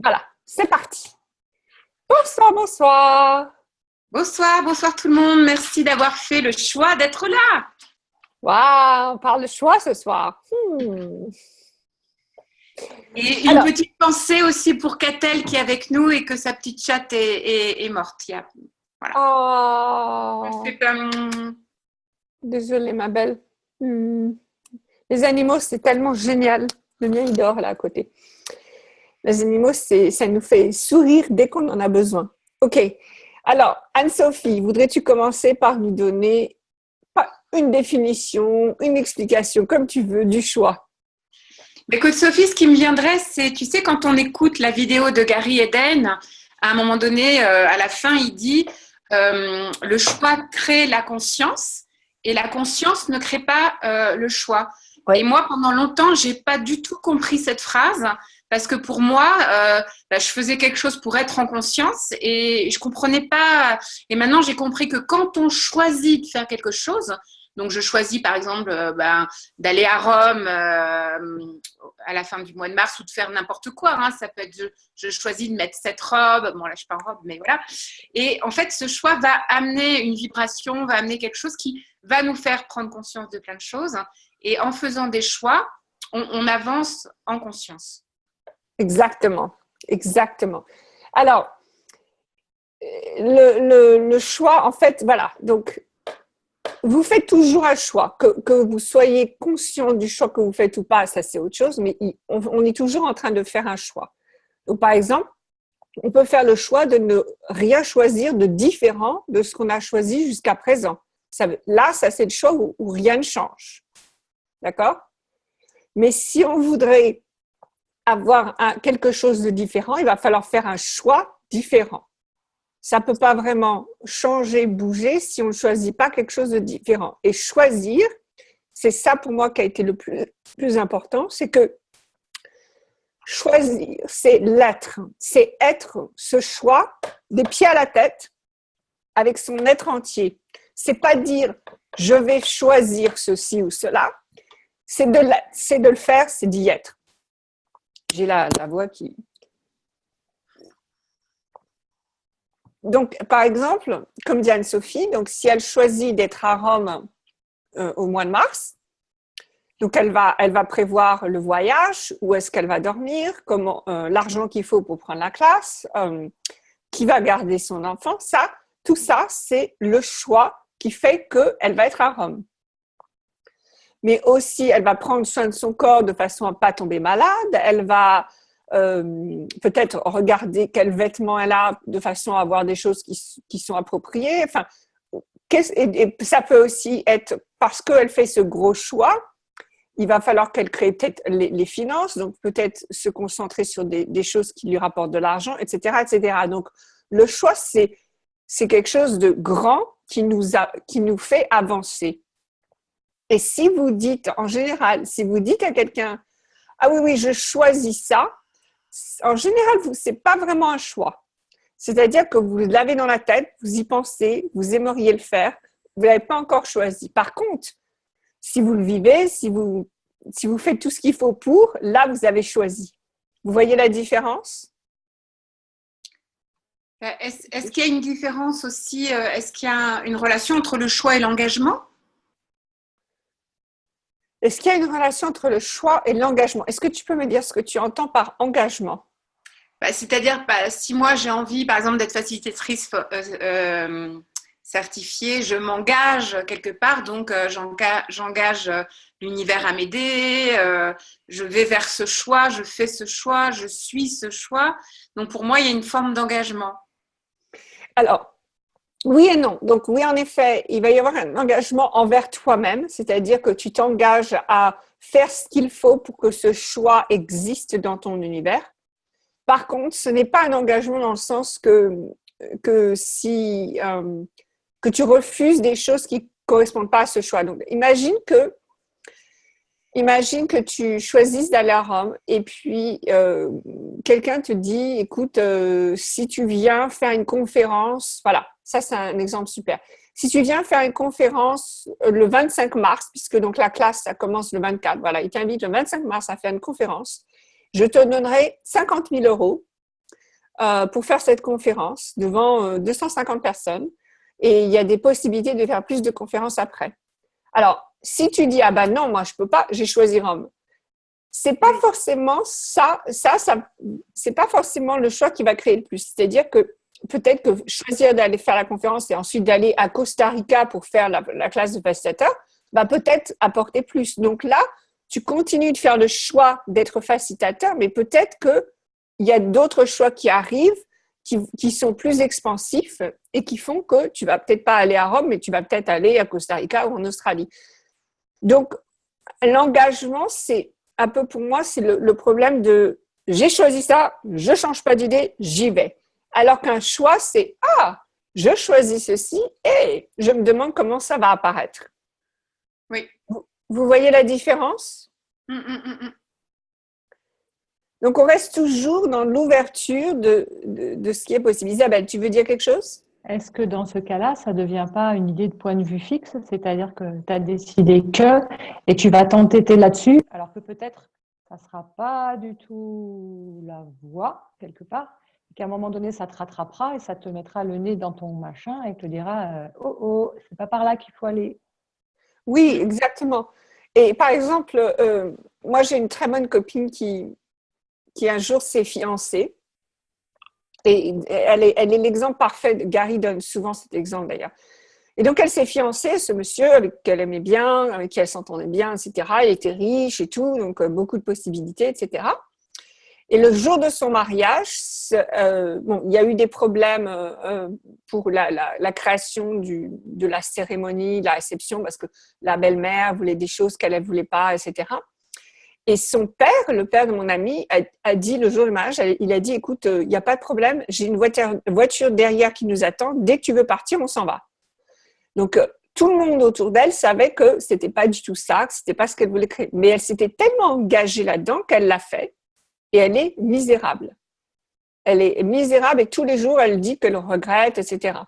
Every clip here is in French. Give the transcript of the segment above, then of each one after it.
Voilà, c'est parti. Bonsoir, bonsoir. Bonsoir, bonsoir tout le monde. Merci d'avoir fait le choix d'être là. Waouh, on parle de choix ce soir. Et une Alors, petite pensée aussi pour Catel qui est avec nous et que sa petite chatte est morte. Voilà. On oh, fait comme... désolée ma belle. Les animaux, c'est tellement génial. Le mien, il dort là à côté. Les animaux, ça nous fait sourire dès qu'on en a besoin. OK. Alors, Anne-Sophie, voudrais-tu commencer par nous donner une définition, une explication, comme tu veux, du choix? Écoute Sophie, ce qui me viendrait, c'est, tu sais, quand on écoute la vidéo de Gary Eden, à un moment donné, à la fin, il dit le choix crée la conscience et la conscience ne crée pas le choix. Oui. Et moi, pendant longtemps, j'ai pas du tout compris cette phrase parce que pour moi, je faisais quelque chose pour être en conscience et je comprenais pas. Et maintenant, j'ai compris que quand on choisit de faire quelque chose, donc je choisis par exemple d'aller à Rome à la fin du mois de mars ou de faire n'importe quoi. Hein. Ça peut être, je choisis de mettre cette robe. Bon, là, je suis pas en robe, mais voilà. Et en fait, ce choix va amener une vibration, va amener quelque chose qui va nous faire prendre conscience de plein de choses. Et en faisant des choix, on avance en conscience. Exactement, exactement. Alors, le choix, en fait, voilà. Donc, vous faites toujours un choix. Que vous soyez conscient du choix que vous faites ou pas, ça c'est autre chose, mais on est toujours en train de faire un choix. Donc, par exemple, on peut faire le choix de ne rien choisir de différent de ce qu'on a choisi jusqu'à présent. Là, ça c'est le choix où rien ne change. D'accord? Mais si on voudrait avoir quelque chose de différent, il va falloir faire un choix différent. Ça ne peut pas vraiment changer, bouger si on ne choisit pas quelque chose de différent. Et choisir, c'est ça pour moi qui a été le plus important, c'est que choisir, c'est l'être, c'est être ce choix des pieds à la tête avec son être entier. C'est pas dire je vais choisir ceci ou cela, c'est de le faire, c'est d'y être. J'ai la voix qui... Donc, par exemple, comme dit Anne-Sophie, donc si elle choisit d'être à Rome au mois de mars, donc elle va prévoir le voyage, où est-ce qu'elle va dormir, comment l'argent qu'il faut pour prendre la classe, qui va garder son enfant, tout ça, c'est le choix qui fait qu'elle va être à Rome. Mais aussi, elle va prendre soin de son corps de façon à ne pas tomber malade, elle va peut-être regarder quels vêtements elle a de façon à avoir des choses qui sont appropriées. Enfin, et ça peut aussi être parce qu'elle fait ce gros choix, il va falloir qu'elle crée peut-être les finances, donc peut-être se concentrer sur des choses qui lui rapportent de l'argent, etc., etc. Donc, le choix, c'est quelque chose de grand qui nous fait avancer. Et si vous dites, en général, si vous dites à quelqu'un, ah oui, oui, je choisis ça, en général, ce n'est pas vraiment un choix. C'est-à-dire que vous l'avez dans la tête, vous y pensez, vous aimeriez le faire, vous ne l'avez pas encore choisi. Par contre, si vous le vivez, si vous faites tout ce qu'il faut pour, là, vous avez choisi. Vous voyez la différence? Est-ce qu'il y a une différence aussi, est-ce qu'il y a une relation entre le choix et l'engagement? Est-ce qu'il y a une relation entre le choix et l'engagement? Est-ce que tu peux me dire ce que tu entends par engagement? C'est-à-dire, si moi j'ai envie, par exemple, d'être facilitatrice certifiée, je m'engage quelque part, donc j'engage l'univers à m'aider, je vais vers ce choix, je fais ce choix, je suis ce choix. Donc pour moi, il y a une forme d'engagement. Alors, oui et non. Donc oui, en effet, il va y avoir un engagement envers toi-même, c'est-à-dire que tu t'engages à faire ce qu'il faut pour que ce choix existe dans ton univers. Par contre, ce n'est pas un engagement dans le sens que tu refuses des choses qui ne correspondent pas à ce choix. Donc, imagine que tu choisisses d'aller à Rome et puis quelqu'un te dit, écoute, si tu viens faire une conférence, voilà, ça c'est un exemple super. Si tu viens faire une conférence le 25 mars, puisque donc la classe, ça commence le 24, voilà, il t'invite le 25 mars à faire une conférence, je te donnerai 50 000 euros pour faire cette conférence devant 250 personnes et il y a des possibilités de faire plus de conférences après. Alors, si tu dis, ah ben non, moi je peux pas, j'ai choisi Rome. C'est pas forcément ça, c'est pas forcément le choix qui va créer le plus. C'est-à-dire que peut-être que choisir d'aller faire la conférence et ensuite d'aller à Costa Rica pour faire la classe de facilitateur va peut-être apporter plus. Donc là, tu continues de faire le choix d'être facilitateur, mais peut-être qu'il y a d'autres choix qui arrivent qui sont plus expansifs et qui font que tu vas peut-être pas aller à Rome, mais tu vas peut-être aller à Costa Rica ou en Australie. Donc, l'engagement, c'est un peu pour moi, c'est le problème de j'ai choisi ça, je change pas d'idée, j'y vais. Alors qu'un choix, c'est je choisis ceci et je me demande comment ça va apparaître. Oui. Vous voyez la différence? Donc, on reste toujours dans l'ouverture de ce qui est possible. Isabelle, tu veux dire quelque chose? Est-ce que dans ce cas-là, ça ne devient pas une idée de point de vue fixe? C'est-à-dire que tu as décidé que, et tu vas t'entêter là-dessus, alors que peut-être ça ne sera pas du tout la voie, quelque part, et qu'à un moment donné, ça te rattrapera et ça te mettra le nez dans ton machin et te dira oh, c'est pas par là qu'il faut aller. Oui, exactement. Et par exemple, moi, j'ai une très bonne copine qui un jour s'est fiancée. Et elle est l'exemple parfait. Gary donne souvent cet exemple d'ailleurs. Et donc, elle s'est fiancée, ce monsieur avec qui elle aimait bien, avec qui elle s'entendait bien, etc. Il était riche et tout, donc beaucoup de possibilités, etc. Et le jour de son mariage, il y a eu des problèmes pour la création de la cérémonie, de la réception, parce que la belle-mère voulait des choses qu'elle ne voulait pas, etc. Et son père, le père de mon ami, a dit le jour du mariage, il a dit, écoute, il n'y a pas de problème, j'ai une voiture derrière qui nous attend, dès que tu veux partir, on s'en va. Donc, tout le monde autour d'elle savait que ce n'était pas du tout ça, que ce n'était pas ce qu'elle voulait créer. Mais elle s'était tellement engagée là-dedans qu'elle l'a fait et elle est misérable. Elle est misérable et tous les jours, elle dit qu'elle regrette, etc.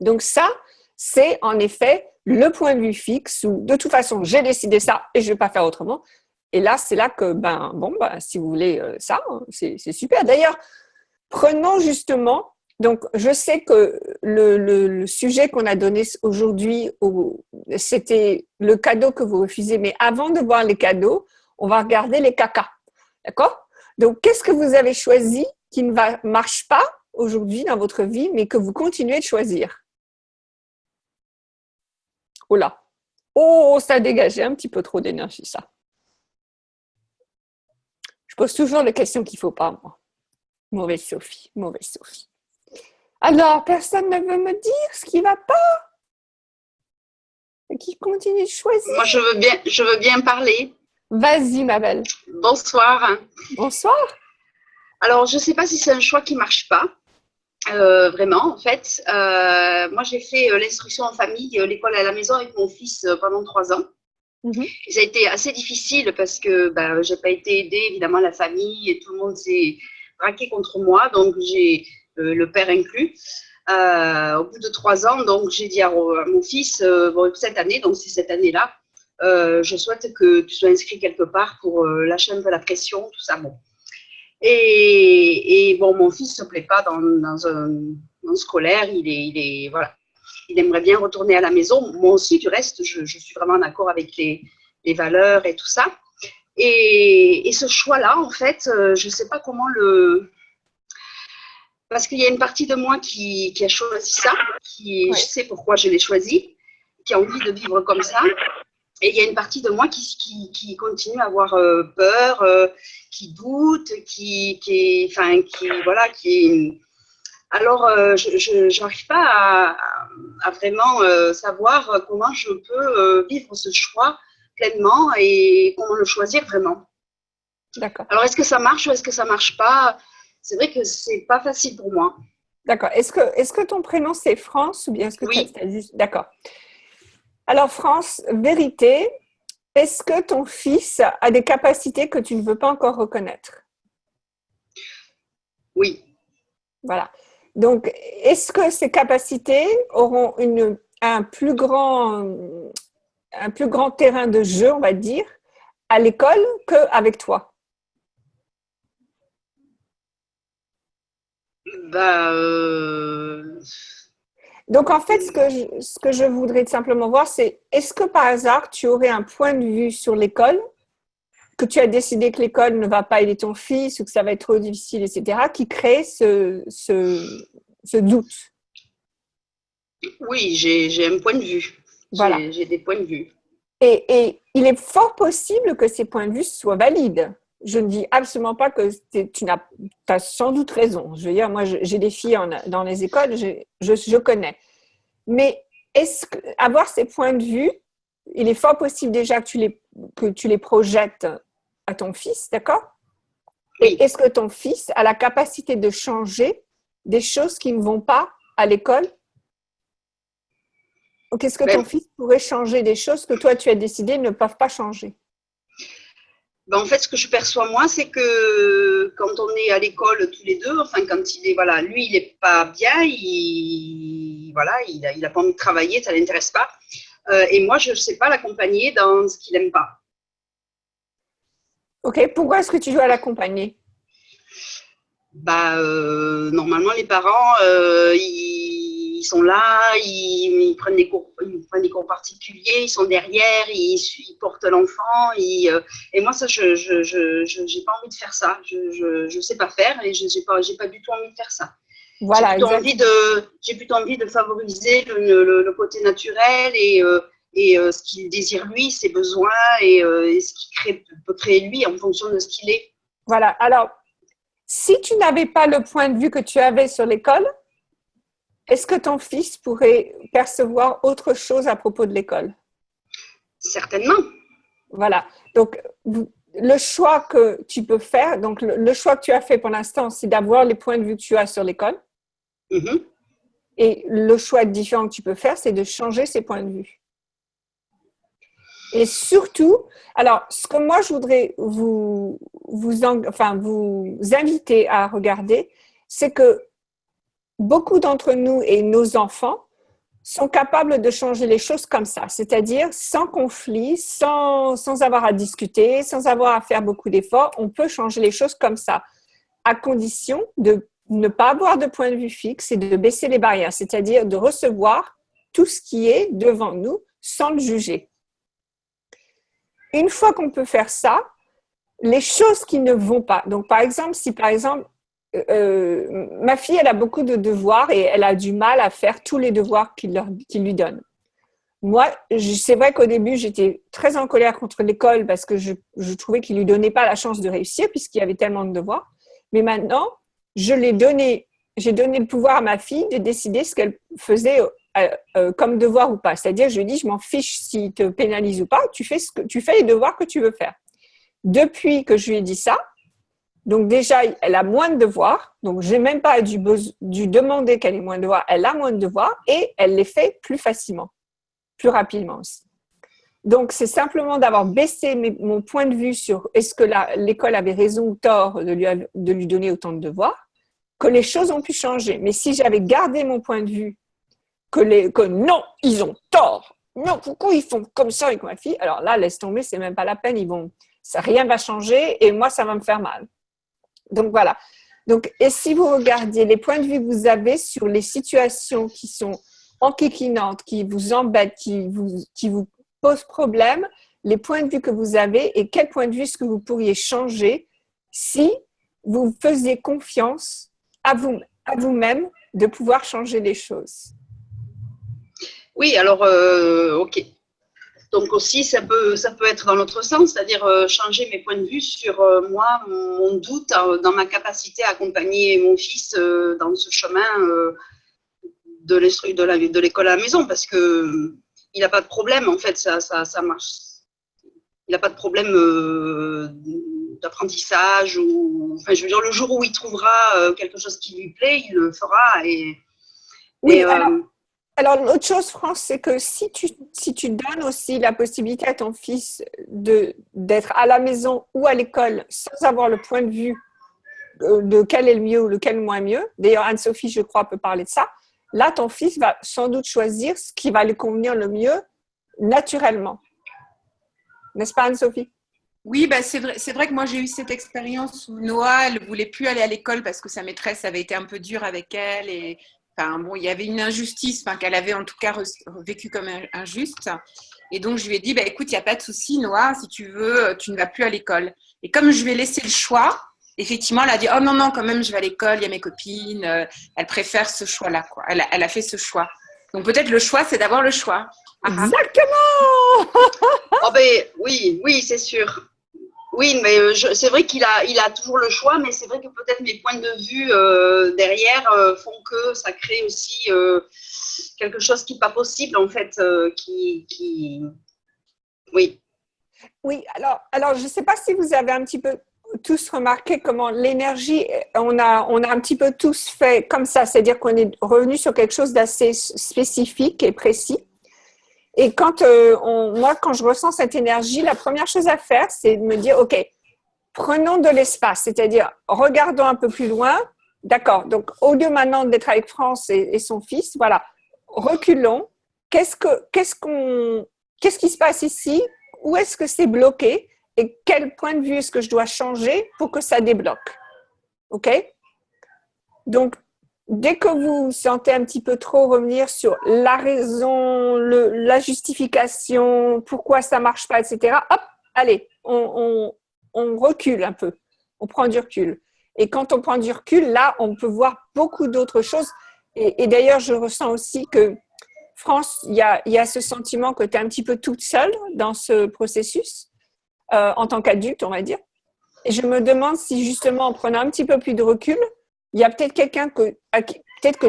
Donc ça, c'est en effet le point de vue fixe où, de toute façon, j'ai décidé ça et je ne vais pas faire autrement. Et là, c'est là que, si vous voulez ça, c'est super. D'ailleurs, prenons justement, donc je sais que le sujet qu'on a donné aujourd'hui, c'était le cadeau que vous refusez, mais avant de voir les cadeaux, on va regarder les cacas. D'accord? Donc, qu'est-ce que vous avez choisi qui ne marche pas aujourd'hui dans votre vie, mais que vous continuez de choisir? Oh là! Oh, ça a dégagé un petit peu trop d'énergie, ça. Je pose toujours les questions qu'il ne faut pas, moi. Mauvaise Sophie, mauvaise Sophie. Alors, personne ne veut me dire ce qui ne va pas? Qui continue de choisir? Moi, je veux bien parler. Vas-y, ma belle. Bonsoir. Bonsoir. Alors, je ne sais pas si c'est un choix qui ne marche pas, vraiment, en fait. Moi, j'ai fait l'instruction en famille, l'école à la maison avec mon fils pendant 3 ans. Et ça a été assez difficile parce que je n'ai pas été aidée, évidemment, la famille et tout le monde s'est braqué contre moi, donc j'ai le père inclus. Au bout de 3 ans, donc j'ai dit à mon fils, cette année, donc c'est cette année-là, je souhaite que tu sois inscrit quelque part pour lâcher un peu la pression, tout ça. Bon. Et mon fils ne se plaît pas dans un scolaire, voilà. Il aimerait bien retourner à la maison. Moi aussi, du reste, je suis vraiment d'accord avec les valeurs et tout ça. Et ce choix-là, en fait, je ne sais pas comment parce qu'il y a une partie de moi qui a choisi ça, je sais pourquoi je l'ai choisi, qui a envie de vivre comme ça. Et il y a une partie de moi qui continue à avoir peur, qui doute, Alors, je n'arrive pas à vraiment savoir comment je peux vivre ce choix pleinement et comment le choisir vraiment. D'accord. Alors, est-ce que ça marche ou est-ce que ça ne marche pas? C'est vrai que ce n'est pas facile pour moi. D'accord. Est-ce que ton prénom, c'est France ou bien est-ce que oui. tu as juste… D'accord. Alors, France, vérité, est-ce que ton fils a des capacités que tu ne veux pas encore reconnaître? Oui. Voilà. Donc, est-ce que ces capacités auront un plus grand terrain de jeu, on va dire, à l'école qu'avec toi? Bah, Donc, en fait, ce que je voudrais simplement voir, c'est est-ce que par hasard, tu aurais un point de vue sur l'école, que tu as décidé que l'école ne va pas aider ton fils ou que ça va être trop difficile, etc., qui crée ce doute? oui, j'ai un point de vue. Voilà. J'ai des points de vue. Et il est fort possible que ces points de vue soient valides. Je ne dis absolument pas que tu as sans doute raison. Je veux dire, moi, j'ai des filles dans les écoles, je connais. Mais est-ce que avoir ces points de vue, il est fort possible déjà que tu les projettes à ton fils, d'accord? Oui. Et est-ce que ton fils a la capacité de changer des choses qui ne vont pas à l'école? Ou qu'est-ce que ton fils pourrait changer des choses que toi, tu as décidé ne peuvent pas changer? Ben, en fait, ce que je perçois moi, c'est que quand on est à l'école tous les deux, enfin quand il est, voilà, lui, il n'est pas bien, il a pas envie de travailler, ça l'intéresse pas. Et moi, je ne sais pas l'accompagner dans ce qu'il n'aime pas. Ok, pourquoi est-ce que tu dois l'accompagner? Bah, normalement, les parents, ils sont là, ils prennent des cours particuliers, ils sont derrière, ils portent l'enfant. Et moi, ça, je n'ai pas envie de faire ça. Je sais pas faire et j'ai pas du tout envie de faire ça. Voilà, j'ai plutôt envie de favoriser le côté naturel et ce qu'il désire lui, ses besoins et ce qu'il peut créer lui en fonction de ce qu'il est. Voilà. Alors, si tu n'avais pas le point de vue que tu avais sur l'école, est-ce que ton fils pourrait percevoir autre chose à propos de l'école? Certainement. Voilà. Donc, le choix que tu peux faire, donc le choix que tu as fait pour l'instant, c'est d'avoir les points de vue que tu as sur l'école. Mm-hmm. Et le choix différent que tu peux faire, c'est de changer ces points de vue. Et surtout, alors, ce que moi, je voudrais vous inviter à regarder, c'est que beaucoup d'entre nous et nos enfants sont capables de changer les choses comme ça, c'est-à-dire sans conflit, sans avoir à discuter, sans avoir à faire beaucoup d'efforts. On peut changer les choses comme ça, à condition de ne pas avoir de point de vue fixe et de baisser les barrières, c'est-à-dire de recevoir tout ce qui est devant nous sans le juger. Une fois qu'on peut faire ça, les choses qui ne vont pas, donc par exemple, si par exemple, ma fille, elle a beaucoup de devoirs et elle a du mal à faire tous les devoirs qu'il lui donne. Moi, c'est vrai qu'au début, j'étais très en colère contre l'école parce que je trouvais qu'il lui donnait pas la chance de réussir puisqu'il y avait tellement de devoirs. Mais maintenant, j'ai donné le pouvoir à ma fille de décider ce qu'elle faisait comme devoir ou pas. C'est-à-dire, je lui dis, je m'en fiche s'il te pénalise ou pas, tu fais les devoirs que tu veux faire. Depuis que je lui ai dit ça, donc déjà, elle a moins de devoirs, donc je n'ai même pas dû demander qu'elle ait moins de devoirs, elle a moins de devoirs et elle les fait plus facilement, plus rapidement aussi. Donc, c'est simplement d'avoir baissé mon point de vue sur est-ce que l'école avait raison ou tort de lui donner autant de devoirs, que les choses ont pu changer. Mais si j'avais gardé mon point de vue que non, ils ont tort, non, pourquoi ils font comme ça avec ma fille? Alors là, laisse tomber, c'est même pas la peine, rien va changer et moi, ça va me faire mal. Donc voilà. Donc, et si vous regardiez les points de vue que vous avez sur les situations qui sont enquiquinantes, qui vous embêtent, qui vous posent problème, les points de vue que vous avez et quel point de vue est-ce que vous pourriez changer si vous faisiez confiance à vous-même de pouvoir changer les choses. Oui, alors, ok. Donc aussi, ça peut être dans l'autre sens, c'est-à-dire changer mes points de vue sur moi, mon doute dans ma capacité à accompagner mon fils dans ce chemin de l'école à la maison, parce que il n'a pas de problème, en fait, ça marche. Il n'a pas de problème d'apprentissage, enfin, je veux dire, le jour où il trouvera quelque chose qui lui plaît, il le fera. Oui, alors, l'autre chose, France, c'est que si tu donnes aussi la possibilité à ton fils d'être à la maison ou à l'école sans avoir le point de vue de quel est le mieux ou lequel est le moins mieux, d'ailleurs, Anne-Sophie, je crois, peut parler de ça, là, ton fils va sans doute choisir ce qui va lui convenir le mieux naturellement. N'est-ce pas, Anne-Sophie? Oui, bah c'est vrai que moi j'ai eu cette expérience où Noah, elle voulait plus aller à l'école parce que sa maîtresse avait été un peu dure avec elle et enfin bon, il y avait une injustice, enfin qu'elle avait en tout cas vécu comme injuste. Et donc je lui ai dit, bah écoute, il y a pas de souci, Noah, si tu veux, tu ne vas plus à l'école. Et comme je lui ai laissé le choix, effectivement, elle a dit, oh non non, quand même, je vais à l'école, il y a mes copines. Elle préfère ce choix-là, quoi. Elle a fait ce choix. Donc peut-être le choix, c'est d'avoir le choix. Ah, ah. Exactement. Oh ben oui, oui, c'est sûr. Oui, mais c'est vrai il a toujours le choix, mais c'est vrai que peut-être mes points de vue derrière font que ça crée aussi quelque chose qui n'est pas possible, en fait, Oui. Oui, alors je ne sais pas si vous avez un petit peu tous remarqué comment l'énergie, on a un petit peu tous fait comme ça, c'est-à-dire qu'on est revenu sur quelque chose d'assez spécifique et précis. Et quand moi, quand je ressens cette énergie, la première chose à faire, c'est de me dire, OK, prenons de l'espace, c'est-à-dire regardons un peu plus loin. D'accord, donc au lieu maintenant d'être avec France et son fils, voilà, reculons. Qu'est-ce qui se passe ici? Où est-ce que c'est bloqué? Et quel point de vue est-ce que je dois changer pour que ça débloque? OK? Donc, dès que vous sentez un petit peu trop revenir sur la raison, la justification, pourquoi ça ne marche pas, etc., hop, allez, on recule un peu, on prend du recul. Et quand on prend du recul, là, on peut voir beaucoup d'autres choses. Et d'ailleurs, je ressens aussi que, France, il y a ce sentiment que tu es un petit peu toute seule dans ce processus, en tant qu'adulte, on va dire. Et je me demande si justement, en prenant un petit peu plus de recul, il y a peut-être quelqu'un peut-être que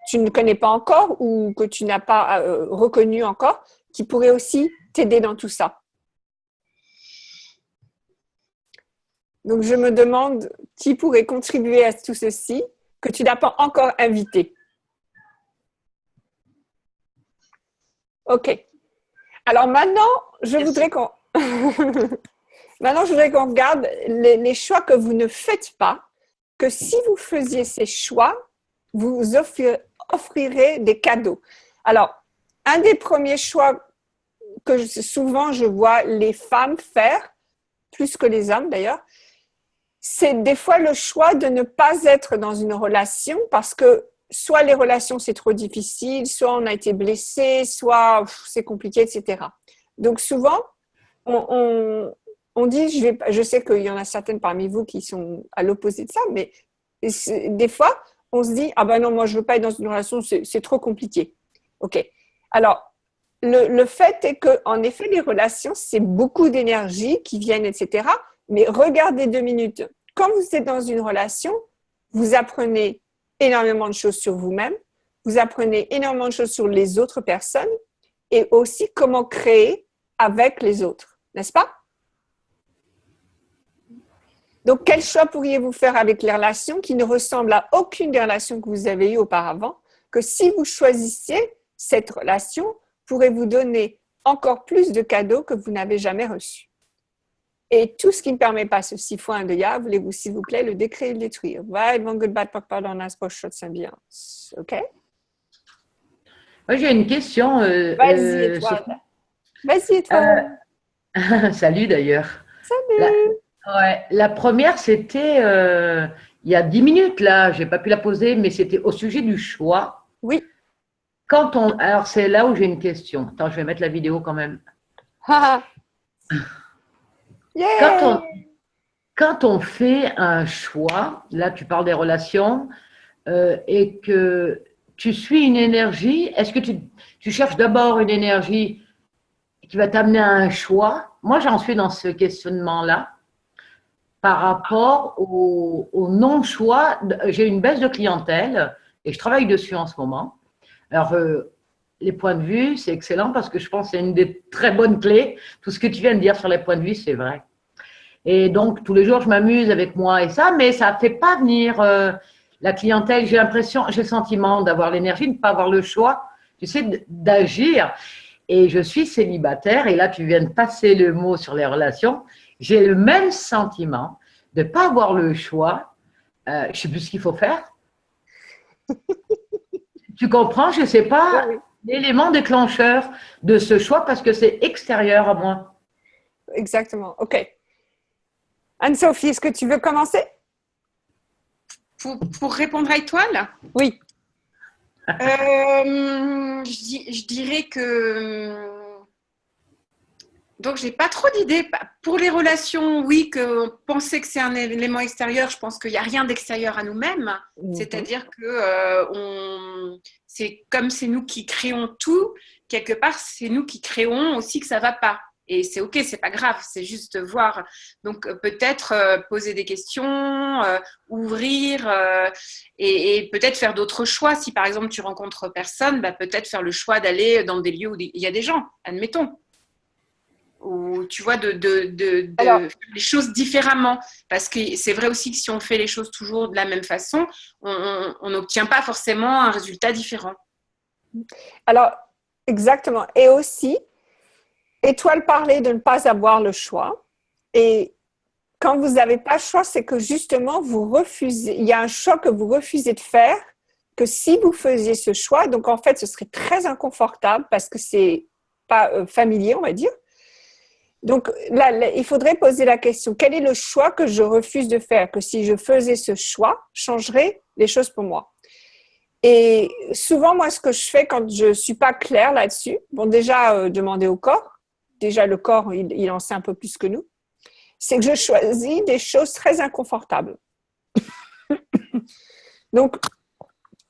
tu ne connais pas encore ou que tu n'as pas reconnu encore, qui pourrait aussi t'aider dans tout ça. Donc, je me demande qui pourrait contribuer à tout ceci, que tu n'as pas encore invité. OK. Alors maintenant, je voudrais qu'on regarde les choix que vous ne faites pas, que si vous faisiez ces choix, vous offrirez des cadeaux. Alors, un des premiers choix que souvent je vois les femmes faire, plus que les hommes d'ailleurs, c'est des fois le choix de ne pas être dans une relation parce que soit les relations c'est trop difficile, soit on a été blessé, soit c'est compliqué, etc. Donc souvent, on dit, je sais qu'il y en a certaines parmi vous qui sont à l'opposé de ça, mais des fois, on se dit, ah ben non, moi je veux pas être dans une relation, c'est trop compliqué. OK. Alors, le fait est qu'en effet, les relations, c'est beaucoup d'énergie qui viennent, etc. Mais regardez 2 minutes. Quand vous êtes dans une relation, vous apprenez énormément de choses sur vous-même, vous apprenez énormément de choses sur les autres personnes et aussi comment créer avec les autres, n'est-ce pas? Donc, quel choix pourriez-vous faire avec les relations qui ne ressemblent à aucune des relations que vous avez eues auparavant, que si vous choisissiez cette relation, pourrait vous donner encore plus de cadeaux que vous n'avez jamais reçus. Et tout ce qui ne permet pas ceci fois un de ya, voulez-vous s'il vous plaît le décrire et le détruire. Right, bon, good, bad, pas dans la prochaine symbiose. OK? Moi, j'ai une question. Vas-y, Étoile. Vas-y, Étoile. Salut d'ailleurs. Salut. La première, c'était il y a 10 minutes, là. Je n'ai pas pu la poser, mais c'était au sujet du choix. Oui. Alors, c'est là où j'ai une question. Attends, je vais mettre la vidéo quand même. Yeah. Quand on fait un choix, là, tu parles des relations, et que tu suis une énergie, est-ce que tu cherches d'abord une énergie qui va t'amener à un choix? Moi, j'en suis dans ce questionnement-là par rapport au non-choix. J'ai une baisse de clientèle et je travaille dessus en ce moment. Alors, les points de vue, c'est excellent parce que je pense que c'est une des très bonnes clés. Tout ce que tu viens de dire sur les points de vue, c'est vrai. Et donc, tous les jours, je m'amuse avec moi et ça, mais ça ne fait pas venir la clientèle. J'ai le sentiment d'avoir l'énergie, de ne pas avoir le choix, tu sais, d'agir. Et je suis célibataire, et là, tu viens de passer le mot sur les relations. J'ai le même sentiment de ne pas avoir le choix. Je ne sais plus ce qu'il faut faire. Tu comprends? Je ne sais pas l'élément déclencheur de ce choix parce que c'est extérieur à moi. Exactement. OK. Anne-Sophie, est-ce que tu veux commencer? Pour répondre à Étoile, Oui. je dirais que… Donc, j'ai pas trop d'idées. Pour les relations, oui, que penser que c'est un élément extérieur, je pense qu'il n'y a rien d'extérieur à nous-mêmes. C'est-à-dire que c'est comme c'est nous qui créons tout, quelque part, c'est nous qui créons aussi que ça va pas. Et c'est OK, c'est pas grave, c'est juste voir. Donc, peut-être poser des questions, ouvrir et peut-être faire d'autres choix. Si, par exemple, tu rencontres personne, peut-être faire le choix d'aller dans des lieux où il y a des gens, admettons. Ou tu vois, de faire les choses différemment. Parce que c'est vrai aussi que si on fait les choses toujours de la même façon, on n'obtient pas forcément un résultat différent. Alors, exactement. Et aussi, Étoile parlait de ne pas avoir le choix. Et quand vous n'avez pas le choix, c'est que justement, vous refusez. Il y a un choix que vous refusez de faire, que si vous faisiez ce choix, donc en fait, ce serait très inconfortable parce que c'est pas familier, on va dire. Donc là, il faudrait poser la question, quel est le choix que je refuse de faire? Que si je faisais ce choix, changerait les choses pour moi. Et souvent, moi, ce que je fais quand je ne suis pas claire là-dessus, bon, déjà, demander au corps. Déjà, le corps, il en sait un peu plus que nous. C'est que je choisis des choses très inconfortables. Donc,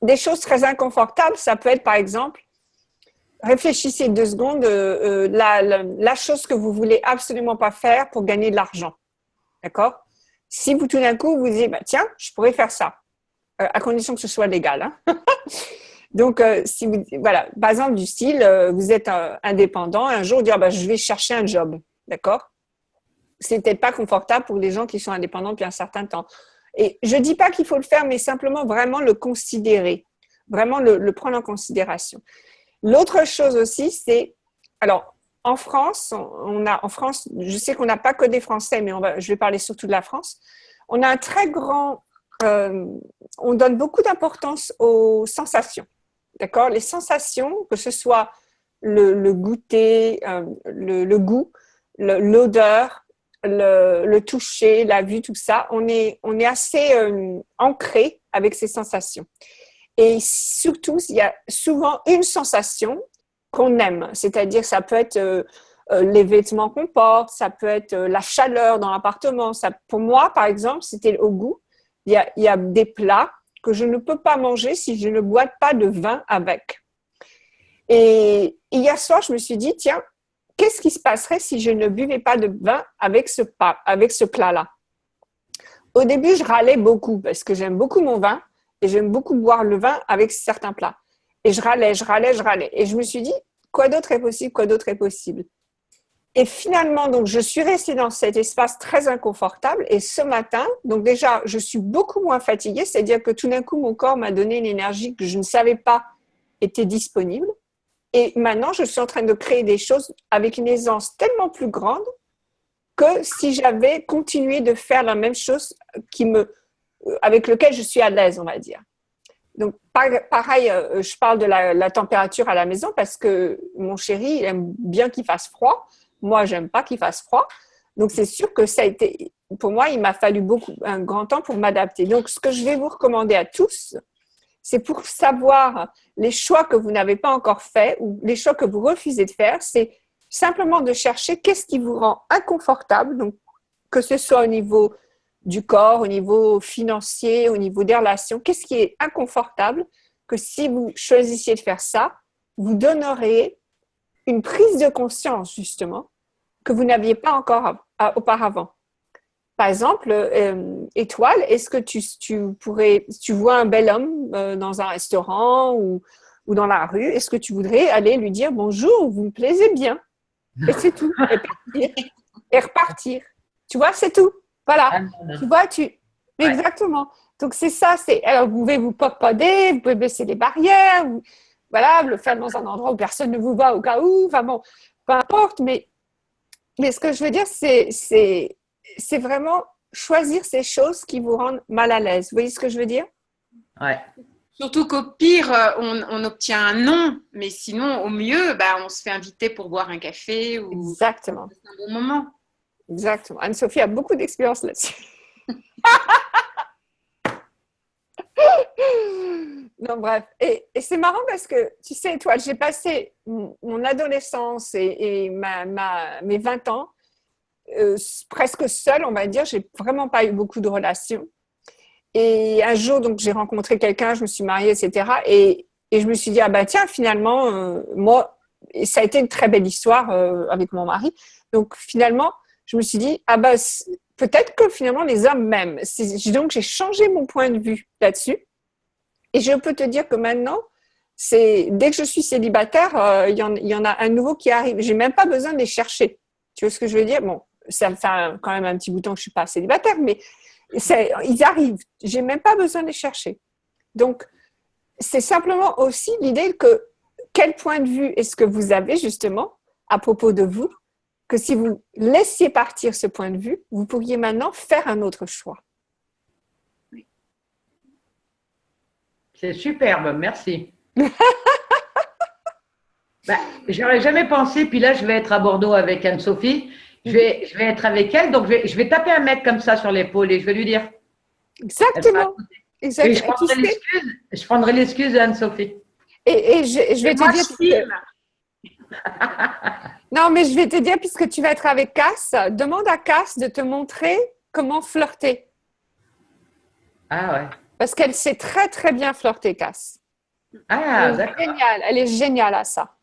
des choses très inconfortables, ça peut être, par exemple, réfléchissez 2 secondes, la chose que vous voulez absolument pas faire pour gagner de l'argent. D'accord? Si vous, tout d'un coup, vous dites, tiens, je pourrais faire ça, à condition que ce soit légal. Hein? Donc, si vous, voilà, par exemple, du style, vous êtes indépendant, un jour, dire, je vais chercher un job. D'accord? C'est peut-être pas confortable pour les gens qui sont indépendants depuis un certain temps. Et je dis pas qu'il faut le faire, mais simplement vraiment le considérer. Vraiment le prendre en considération. L'autre chose aussi, c'est, alors, en France, je sais qu'on n'a pas que des Français, mais je vais parler surtout de la France. On a un très grand, on donne beaucoup d'importance aux sensations. D'accord? Les sensations, que ce soit le goûter, le goût, l'odeur, le toucher, la vue, tout ça, on est assez ancré avec ces sensations. Et surtout, il y a souvent une sensation qu'on aime. C'est-à-dire, ça peut être les vêtements qu'on porte, ça peut être la chaleur dans l'appartement. Pour moi, par exemple, c'était au goût. Il y a des plats que je ne peux pas manger si je ne bois pas de vin avec. Et hier soir, je me suis dit, tiens, qu'est-ce qui se passerait si je ne buvais pas de vin avec ce plat-là? Au début, je râlais beaucoup parce que j'aime beaucoup mon vin. Et j'aime beaucoup boire le vin avec certains plats. Et je râlais. Et je me suis dit, quoi d'autre est possible? Et finalement, donc, je suis restée dans cet espace très inconfortable. Et ce matin, donc déjà, je suis beaucoup moins fatiguée. C'est-à-dire que tout d'un coup, mon corps m'a donné une énergie que je ne savais pas était disponible. Et maintenant, je suis en train de créer des choses avec une aisance tellement plus grande que si j'avais continué de faire la même chose avec lequel je suis à l'aise, on va dire. Donc, pareil, je parle de la température à la maison parce que mon chéri, il aime bien qu'il fasse froid. Moi, j'aime pas qu'il fasse froid. Donc, c'est sûr que ça a été, pour moi, il m'a fallu un grand temps pour m'adapter. Donc, ce que je vais vous recommander à tous, c'est pour savoir les choix que vous n'avez pas encore faits ou les choix que vous refusez de faire, c'est simplement de chercher qu'est-ce qui vous rend inconfortable, donc que ce soit au niveau du corps, au niveau financier, au niveau des relations, qu'est-ce qui est inconfortable, que si vous choisissiez de faire ça, vous donnerez une prise de conscience, justement, que vous n'aviez pas encore auparavant. Par exemple, Étoile, est-ce que tu vois un bel homme dans un restaurant ou dans la rue, est-ce que tu voudrais aller lui dire « Bonjour, vous me plaisez bien ?» Et c'est tout. Et repartir. Tu vois, c'est tout. Voilà. Tu vois, Exactement. Donc, c'est ça. Alors, vous pouvez vous poppoder, vous pouvez baisser les barrières, voilà, le faire dans un endroit où personne ne vous voit au cas où. Enfin bon, peu importe. Mais ce que je veux dire, c'est vraiment choisir ces choses qui vous rendent mal à l'aise. Vous voyez ce que je veux dire? Ouais. Surtout qu'au pire, on obtient un non, mais sinon, au mieux, on se fait inviter pour boire un café ou Exactement. c'est un bon moment. Exactement. Anne-Sophie a beaucoup d'expérience là-dessus. Non, bref. Et c'est marrant parce que, tu sais, toi, j'ai passé mon adolescence et mes 20 ans presque seule, on va dire. J'ai vraiment pas eu beaucoup de relations. Et un jour, donc, j'ai rencontré quelqu'un, je me suis mariée, etc. Et je me suis dit, ah ben tiens, finalement, moi, et ça a été une très belle histoire avec mon mari. Donc, finalement, je me suis dit, ah ben, peut-être que finalement, les hommes m'aiment. Donc, j'ai changé mon point de vue là-dessus. Et je peux te dire que maintenant, dès que je suis célibataire, il y en a un nouveau qui arrive. J'ai même pas besoin de les chercher. Tu vois ce que je veux dire? Bon, ça me fait quand même un petit bout de temps que je suis pas célibataire, mais ils arrivent. J'ai même pas besoin de les chercher. Donc, c'est simplement aussi l'idée que quel point de vue est-ce que vous avez justement à propos de vous, que si vous laissiez partir ce point de vue, vous pourriez maintenant faire un autre choix. C'est superbe, merci. J'aurais jamais pensé, puis là, je vais être à Bordeaux avec Anne-Sophie. Je vais être avec elle, donc je vais taper un mec comme ça sur l'épaule et je vais lui dire. Exactement. Et je prendrai l'excuse d'Anne-Sophie. Et je vais te dire. Non, mais je vais te dire, puisque tu vas être avec Cass, demande à Cass de te montrer comment flirter. Ah ouais. Parce qu'elle sait très, très bien flirter, Cass. Ah, d'accord. Génial. Elle est géniale à ça.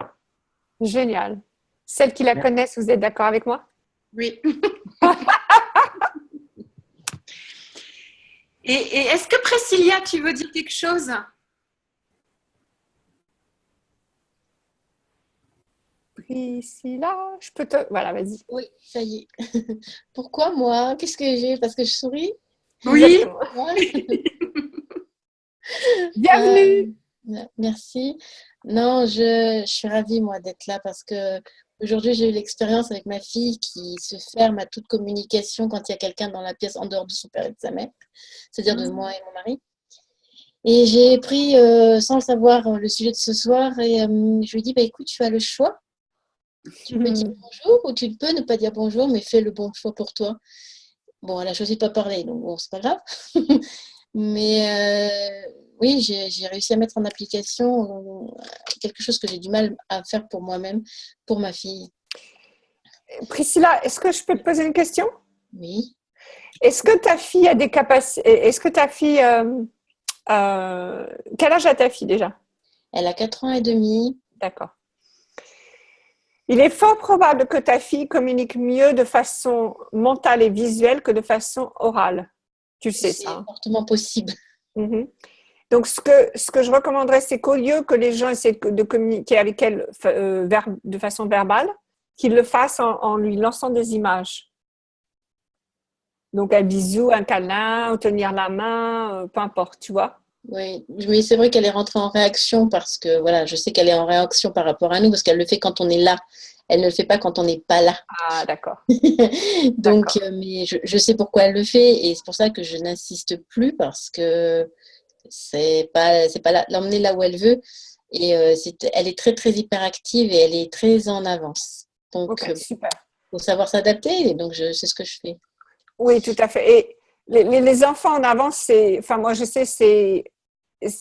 Géniale. Celles qui la connaissent, vous êtes d'accord avec moi? Oui. Et est-ce que Priscilla, tu veux dire quelque chose? Priscilla, je peux te... Voilà, vas-y. Oui, ça y est. Pourquoi moi? Qu'est-ce que j'ai? Parce que je souris? Oui. Bienvenue. Merci. Non, je suis ravie, moi, d'être là parce que aujourd'hui, j'ai eu l'expérience avec ma fille qui se ferme à toute communication quand il y a quelqu'un dans la pièce en dehors de son père et de sa mère, c'est-à-dire de moi et mon mari. Et j'ai pris, sans le savoir, le sujet de ce soir et je lui ai dit, bah, écoute, tu as le choix. Tu peux dire bonjour ou tu peux ne pas dire bonjour, mais fais le bon choix pour toi. Bon, elle a choisi de pas parler, donc bon, c'est pas grave. Mais oui, j'ai réussi à mettre en application quelque chose que j'ai du mal à faire pour moi-même, pour ma fille. Priscilla, est-ce que je peux te poser une question? Oui. Est-ce que ta fille a des capacités? Est-ce que ta fille... quel âge a ta fille déjà? Elle a 4 ans et demi. D'accord. Il est fort probable que ta fille communique mieux de façon mentale et visuelle que de façon orale. Tu sais ça. C'est fortement possible. Mm-hmm. Donc, ce que je recommanderais, c'est qu'au lieu que les gens essaient de communiquer avec elle de façon verbale, qu'ils le fassent en lui lançant des images. Donc, un bisou, un câlin, tenir la main, peu importe, tu vois. Oui, mais c'est vrai qu'elle est rentrée en réaction parce que, voilà, je sais qu'elle est en réaction par rapport à nous parce qu'elle le fait quand on est là. Elle ne le fait pas quand on n'est pas là. Ah, d'accord. Donc, mais je sais pourquoi elle le fait et c'est pour ça que je n'insiste plus parce que c'est pas l'emmener là où elle veut et elle est très, très hyperactive et elle est très en avance. Donc, super. Faut savoir s'adapter et donc c'est ce que je fais. Oui, tout à fait. Et les enfants en avance, moi je sais, c'est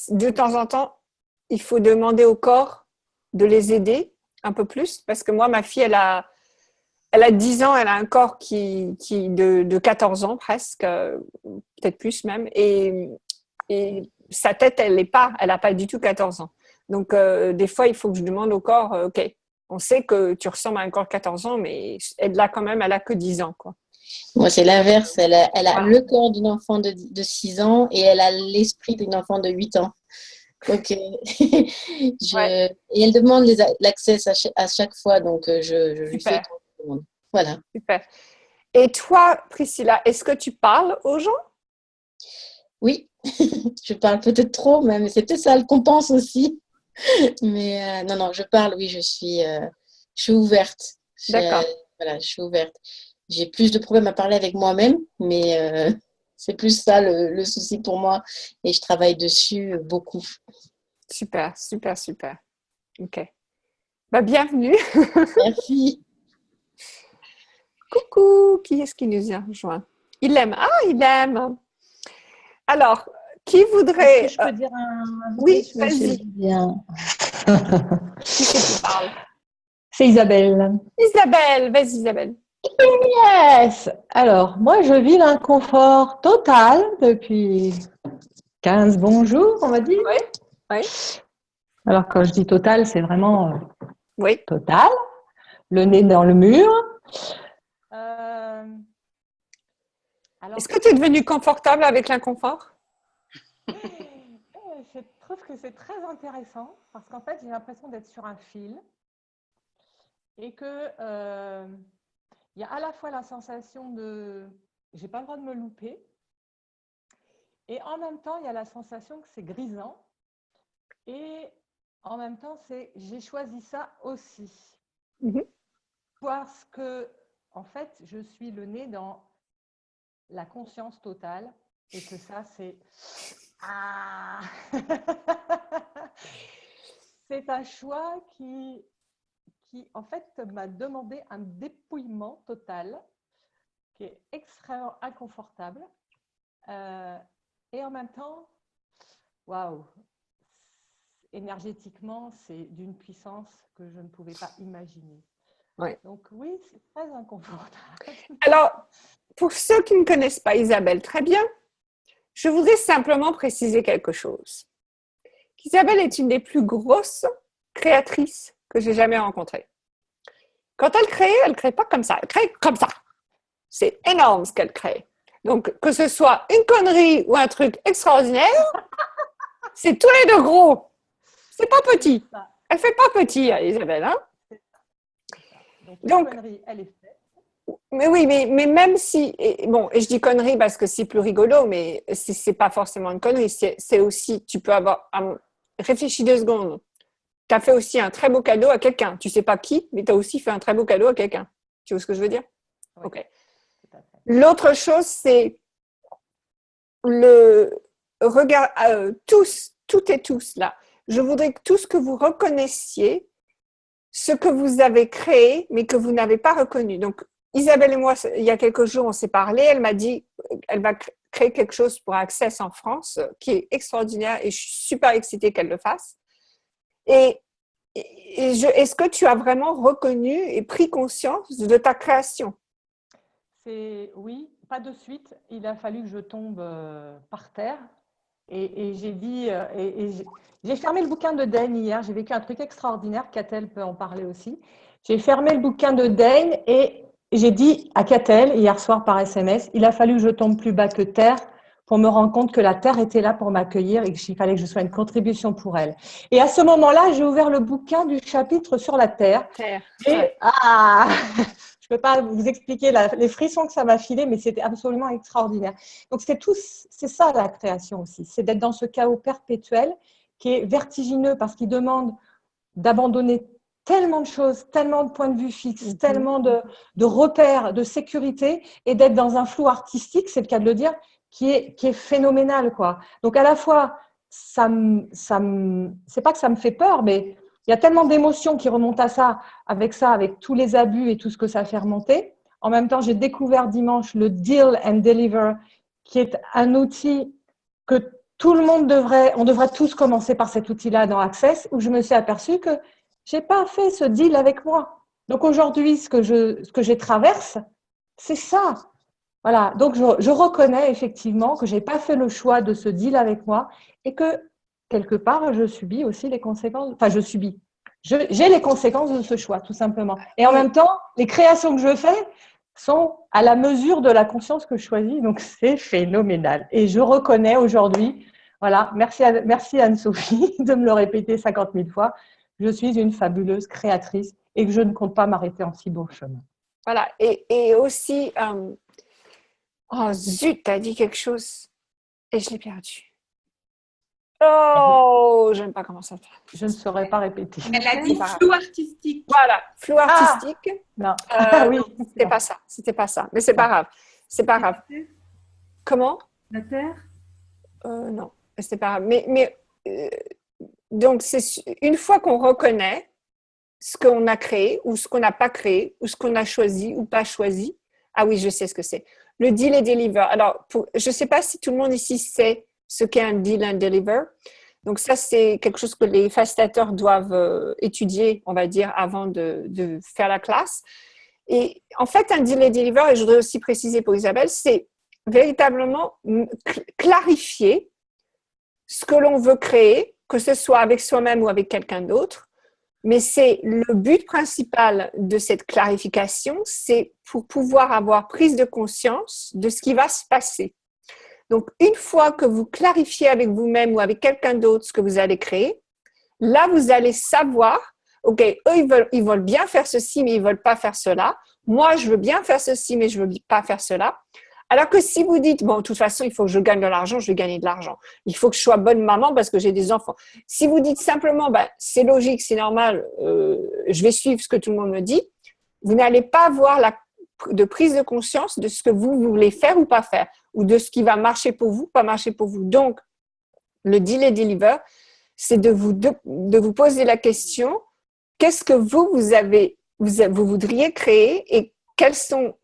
de temps en temps, il faut demander au corps de les aider un peu plus parce que moi, ma fille, elle a 10 ans, elle a un corps qui de 14 ans presque, peut-être plus même, et sa tête, elle n'a pas du tout 14 ans. Donc, des fois, il faut que je demande au corps, OK, on sait que tu ressembles à un corps de 14 ans, mais elle a quand même, elle a que 10 ans, quoi. Moi, c'est l'inverse. Elle a le corps d'une enfant de 6 ans et elle a l'esprit d'une enfant de 8 ans. Donc, et elle demande l'accès à chaque fois. Donc, je lui fais tout le monde. Voilà. Super. Et toi, Priscilla, est-ce que tu parles aux gens? Oui. Je parle peut-être trop, mais c'est peut-être ça le compense aussi. Mais non, je parle, oui, je suis ouverte. D'accord. Voilà, je suis ouverte. J'ai plus de problèmes à parler avec moi-même, mais c'est plus ça le souci pour moi. Et je travaille dessus beaucoup. Super, super, super. OK. Bienvenue. Merci. Coucou, qui est-ce qui nous a rejoint? Il aime. Ah, il aime. Alors, qui voudrait… Est-ce que je peux dire un Oui, truc, monsieur vas-y. Julien? Qui c'est qui parle? C'est Isabelle. Isabelle, vas-y Isabelle. Yes! Alors, moi, je vis l'inconfort total depuis 15 bons jours, on va dire. Oui. Alors, quand je dis total, c'est vraiment Oui. total. Le nez dans le mur. Alors, Est-ce que tu es devenue confortable avec l'inconfort? je trouve que c'est très intéressant parce qu'en fait, j'ai l'impression d'être sur un fil et que il y a à la fois la sensation de j'ai pas le droit de me louper et en même temps, il y a la sensation que c'est grisant et en même temps, c'est j'ai choisi ça aussi. Parce que, en fait, je suis le nez dans la conscience totale et que ça, c'est… Ah c'est un choix qui, en fait, m'a demandé un dépouillement total qui est extrêmement inconfortable. Et en même temps, waouh, énergétiquement, c'est d'une puissance que je ne pouvais pas imaginer. Ouais. Donc oui, c'est très inconfortable. Alors, pour ceux qui ne connaissent pas Isabelle très bien, je voudrais simplement préciser quelque chose. Isabelle est une des plus grosses créatrices que j'ai jamais rencontrées. Quand elle crée pas comme ça, elle crée comme ça. C'est énorme ce qu'elle crée. Donc, que ce soit une connerie ou un truc extraordinaire, c'est tous les deux gros. C'est pas petit. Elle fait pas petit, Isabelle. Hein? Donc, la connerie, elle est faite. Mais oui, mais même si… Et je dis connerie parce que c'est plus rigolo, mais c'est pas forcément une connerie. C'est aussi… Tu peux avoir… réfléchis 2 secondes. Tu as fait aussi un très beau cadeau à quelqu'un. Tu sais pas qui, mais tu as aussi fait un très beau cadeau à quelqu'un. Tu vois ce que je veux dire? Oui, OK. L'autre chose, c'est le regard, toutes et tous là. Je voudrais que tous que vous reconnaissiez ce que vous avez créé, mais que vous n'avez pas reconnu. Donc, Isabelle et moi, il y a quelques jours, on s'est parlé. Elle m'a dit qu'elle va créer quelque chose pour Access en France qui est extraordinaire et je suis super excitée qu'elle le fasse. Est-ce que tu as vraiment reconnu et pris conscience de ta création? Oui, pas de suite. Il a fallu que je tombe par terre. Et j'ai dit, j'ai fermé le bouquin de Dane hier. J'ai vécu un truc extraordinaire. Catel peut en parler aussi. J'ai fermé le bouquin de Dane et j'ai dit à Catel hier soir par SMS, il a fallu que je tombe plus bas que terre pour me rendre compte que la terre était là pour m'accueillir et qu'il fallait que je sois une contribution pour elle. Et à ce moment-là, j'ai ouvert le bouquin du chapitre sur la terre. Et je ne peux pas vous expliquer les frissons que ça m'a filé, mais c'était absolument extraordinaire. Donc, c'est ça la création aussi, c'est d'être dans ce chaos perpétuel qui est vertigineux parce qu'il demande d'abandonner tellement de choses, tellement de points de vue fixes, tellement de repères, de sécurité et d'être dans un flou artistique, c'est le cas de le dire, qui est phénoménal, quoi. Donc, à la fois, c'est pas que ça me fait peur, mais il y a tellement d'émotions qui remontent à ça, avec tous les abus et tout ce que ça fait remonter. En même temps, j'ai découvert dimanche le Deal and Deliver, qui est un outil que tout le monde on devrait tous commencer par cet outil-là dans Access, où je me suis aperçue que je n'ai pas fait ce deal avec moi. Donc aujourd'hui, ce que je traverse, c'est ça. Voilà, donc je reconnais effectivement que je n'ai pas fait le choix de ce deal avec moi et que quelque part, je subis aussi les conséquences. Enfin, j'ai les conséquences de ce choix, tout simplement. Et en même temps, les créations que je fais sont à la mesure de la conscience que je choisis. Donc, c'est phénoménal. Et je reconnais aujourd'hui, voilà, merci Anne-Sophie de me le répéter 50 000 fois, je suis une fabuleuse créatrice et que je ne compte pas m'arrêter en si beau chemin. Voilà, et aussi… Oh zut, t'as dit quelque chose et je l'ai perdu. Oh, je n'aime pas comment ça fait. Je ne saurais pas répéter. Elle a dit flou artistique. Voilà, flou artistique. Non, oui, c'était pas ça. Mais c'est pas grave. C'est pas grave. Comment? La terre? Non, c'est pas grave. Mais donc, c'est une fois qu'on reconnaît ce qu'on a créé ou ce qu'on n'a pas créé ou ce qu'on a choisi ou pas choisi, Ah oui, je sais ce que c'est. Le deal et deliver. Alors, je ne sais pas si tout le monde ici sait ce qu'est un deal and deliver. Donc ça, c'est quelque chose que les facilitateurs doivent étudier, on va dire, avant de faire la classe. Et en fait, un deal et deliver, et je voudrais aussi préciser pour Isabelle, c'est véritablement clarifier ce que l'on veut créer, que ce soit avec soi-même ou avec quelqu'un d'autre. Mais c'est le but principal de cette clarification, c'est pour pouvoir avoir prise de conscience de ce qui va se passer. Donc, une fois que vous clarifiez avec vous-même ou avec quelqu'un d'autre ce que vous allez créer, là, vous allez savoir, OK, eux, ils veulent bien faire ceci, mais ils ne veulent pas faire cela. Moi, je veux bien faire ceci, mais je ne veux pas faire cela. Alors que si vous dites, bon, de toute façon, il faut que je gagne de l'argent, je vais gagner de l'argent. Il faut que je sois bonne maman parce que j'ai des enfants. Si vous dites simplement, ben, c'est logique, c'est normal, je vais suivre ce que tout le monde me dit, vous n'allez pas avoir de prise de conscience de ce que vous voulez faire ou pas faire, ou de ce qui va marcher pour vous, pas marcher pour vous. Donc, le deal et deliver, c'est de vous poser la question, qu'est-ce que vous voudriez créer et quels sont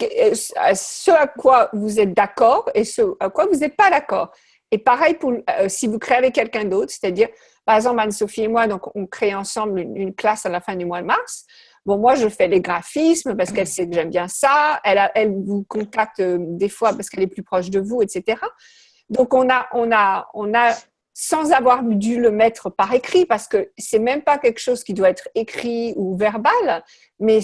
ce à quoi vous êtes d'accord et ce à quoi vous n'êtes pas d'accord. Et pareil pour si vous créez avec quelqu'un d'autre, c'est-à-dire, par exemple, Anne-Sophie et moi, donc on crée ensemble une classe à la fin du mois de mars. Bon, moi, je fais les graphismes parce qu'elle sait que j'aime bien ça. Elle vous contacte des fois parce qu'elle est plus proche de vous, etc. Donc, on a, sans avoir dû le mettre par écrit, parce que c'est même pas quelque chose qui doit être écrit ou verbal, mais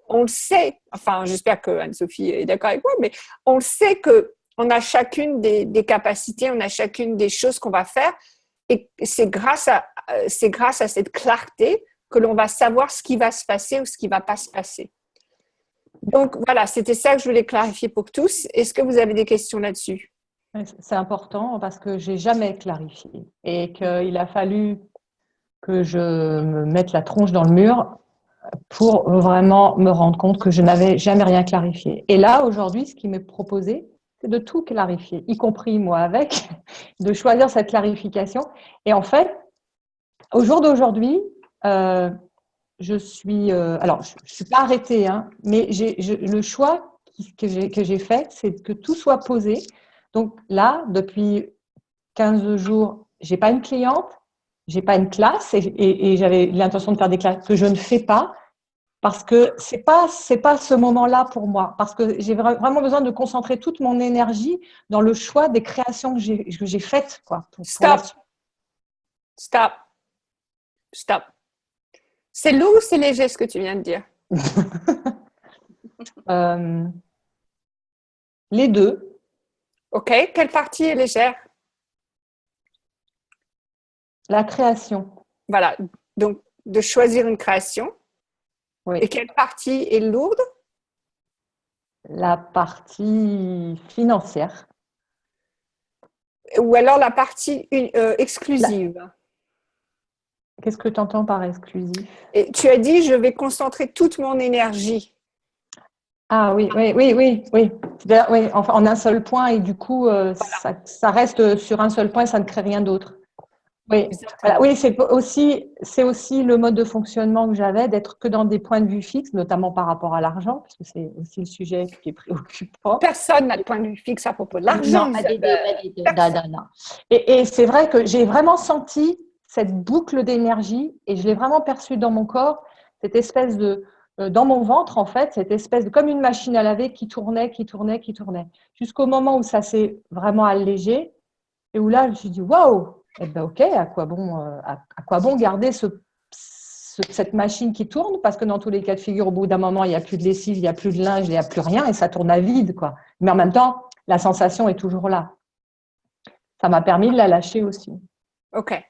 on le sait, enfin, j'espère que Anne-Sophie est d'accord avec moi, mais on le sait qu'on a chacune des capacités, on a chacune des choses qu'on va faire, et c'est grâce à cette clarté que l'on va savoir ce qui va se passer ou ce qui ne va pas se passer. Donc, voilà, c'était ça que je voulais clarifier pour tous. Est-ce que vous avez des questions là-dessus? C'est important parce que je n'ai jamais clarifié et qu'il a fallu que je me mette la tronche dans le mur pour vraiment me rendre compte que je n'avais jamais rien clarifié. Et là, aujourd'hui, ce qui m'est proposé, c'est de tout clarifier, y compris moi avec, de choisir cette clarification. Et en fait, au jour d'aujourd'hui, je suis… alors, je ne suis pas arrêtée, hein, mais le choix que j'ai fait, c'est que tout soit posé. Donc là, depuis 15 jours, je n'ai pas une cliente, je n'ai pas une classe et j'avais l'intention de faire des classes que je ne fais pas parce que c'est pas ce moment-là pour moi. Parce que j'ai vraiment besoin de concentrer toute mon énergie dans le choix des créations que j'ai faites. Quoi, Stop. C'est lourd ou c'est léger ce que tu viens de dire? Les deux. OK. Quelle partie est légère? La création. Voilà. Donc, de choisir une création. Oui. Et quelle partie est lourde? La partie financière. Ou alors la partie exclusive? Qu'est-ce que tu entends par exclusif? Et tu as dit, je vais concentrer toute mon énergie. Ah oui. Oui, enfin, en un seul point et du coup, voilà. ça reste sur un seul point et ça ne crée rien d'autre. Oui, voilà. Oui, c'est aussi le mode de fonctionnement que j'avais, d'être que dans des points de vue fixes, notamment par rapport à l'argent, parce que c'est aussi le sujet qui est préoccupant. Personne n'a de point de vue fixe à propos de l'argent. Non. Et c'est vrai que j'ai vraiment senti cette boucle d'énergie et je l'ai vraiment perçue dans mon corps, cette espèce de… dans mon ventre, en fait, cette espèce de… comme une machine à laver qui tournait, jusqu'au moment où ça s'est vraiment allégé et où là, je me suis dit, waouh! Eh bien, ok, à quoi bon garder cette machine qui tourne? Parce que dans tous les cas de figure, au bout d'un moment, il n'y a plus de lessive, il n'y a plus de linge, il n'y a plus rien et ça tourne à vide, quoi. Mais en même temps, la sensation est toujours là. Ça m'a permis de la lâcher aussi. Ok.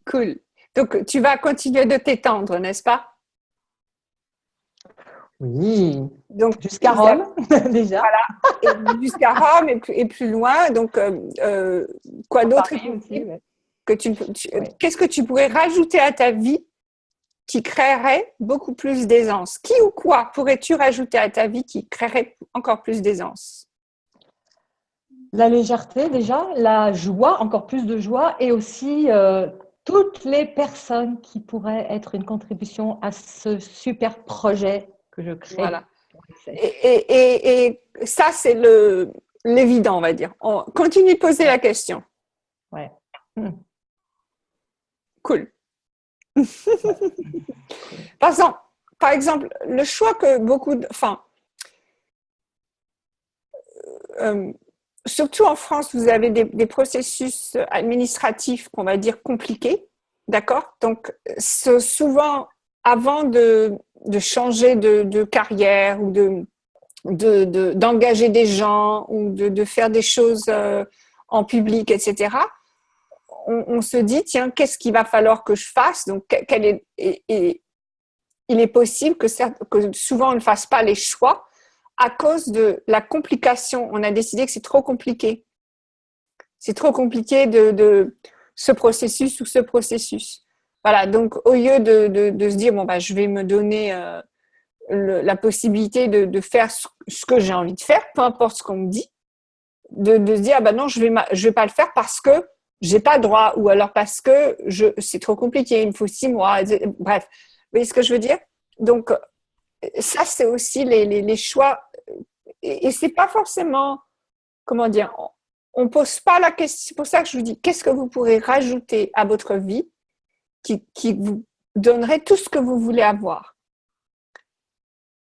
Cool. Donc, tu vas continuer de t'étendre, n'est-ce pas? Oui. Donc, jusqu'à Rome, déjà. Voilà. Et jusqu'à Rome et plus loin. Donc, quoi d'autre aussi, ouais. Qu'est-ce que tu pourrais rajouter à ta vie qui créerait beaucoup plus d'aisance? Qui ou quoi pourrais-tu rajouter à ta vie qui créerait encore plus d'aisance? La légèreté, déjà, la joie, encore plus de joie, et aussi toutes les personnes qui pourraient être une contribution à ce super projet que je crée. Voilà. Et ça, c'est l'évident, on va dire. On continue de poser la question. Ouais. Cool. Par exemple, le choix que surtout en France, vous avez des processus administratifs qu'on va dire compliqués, d'accord? Donc, souvent, avant de changer de carrière ou d'engager des gens ou de faire des choses en public, etc., on se dit, tiens, qu'est-ce qu'il va falloir que je fasse? Donc, il est possible que souvent on ne fasse pas les choix à cause de la complication. On a décidé que c'est trop compliqué. C'est trop compliqué de ce processus ou ce processus. Voilà, donc au lieu de se dire, bon, bah, je vais me donner la possibilité de faire ce que j'ai envie de faire, peu importe ce qu'on me dit, de se dire, ah, bah, non, je vais pas le faire parce que j'ai pas le droit, ou alors parce que c'est trop compliqué, il me faut 6 mois, bref. Vous voyez ce que je veux dire? Donc, ça, c'est aussi les choix. Et c'est pas forcément, comment dire, on pose pas la question. C'est pour ça que je vous dis, qu'est-ce que vous pourrez rajouter à votre vie qui vous donnerait tout ce que vous voulez avoir?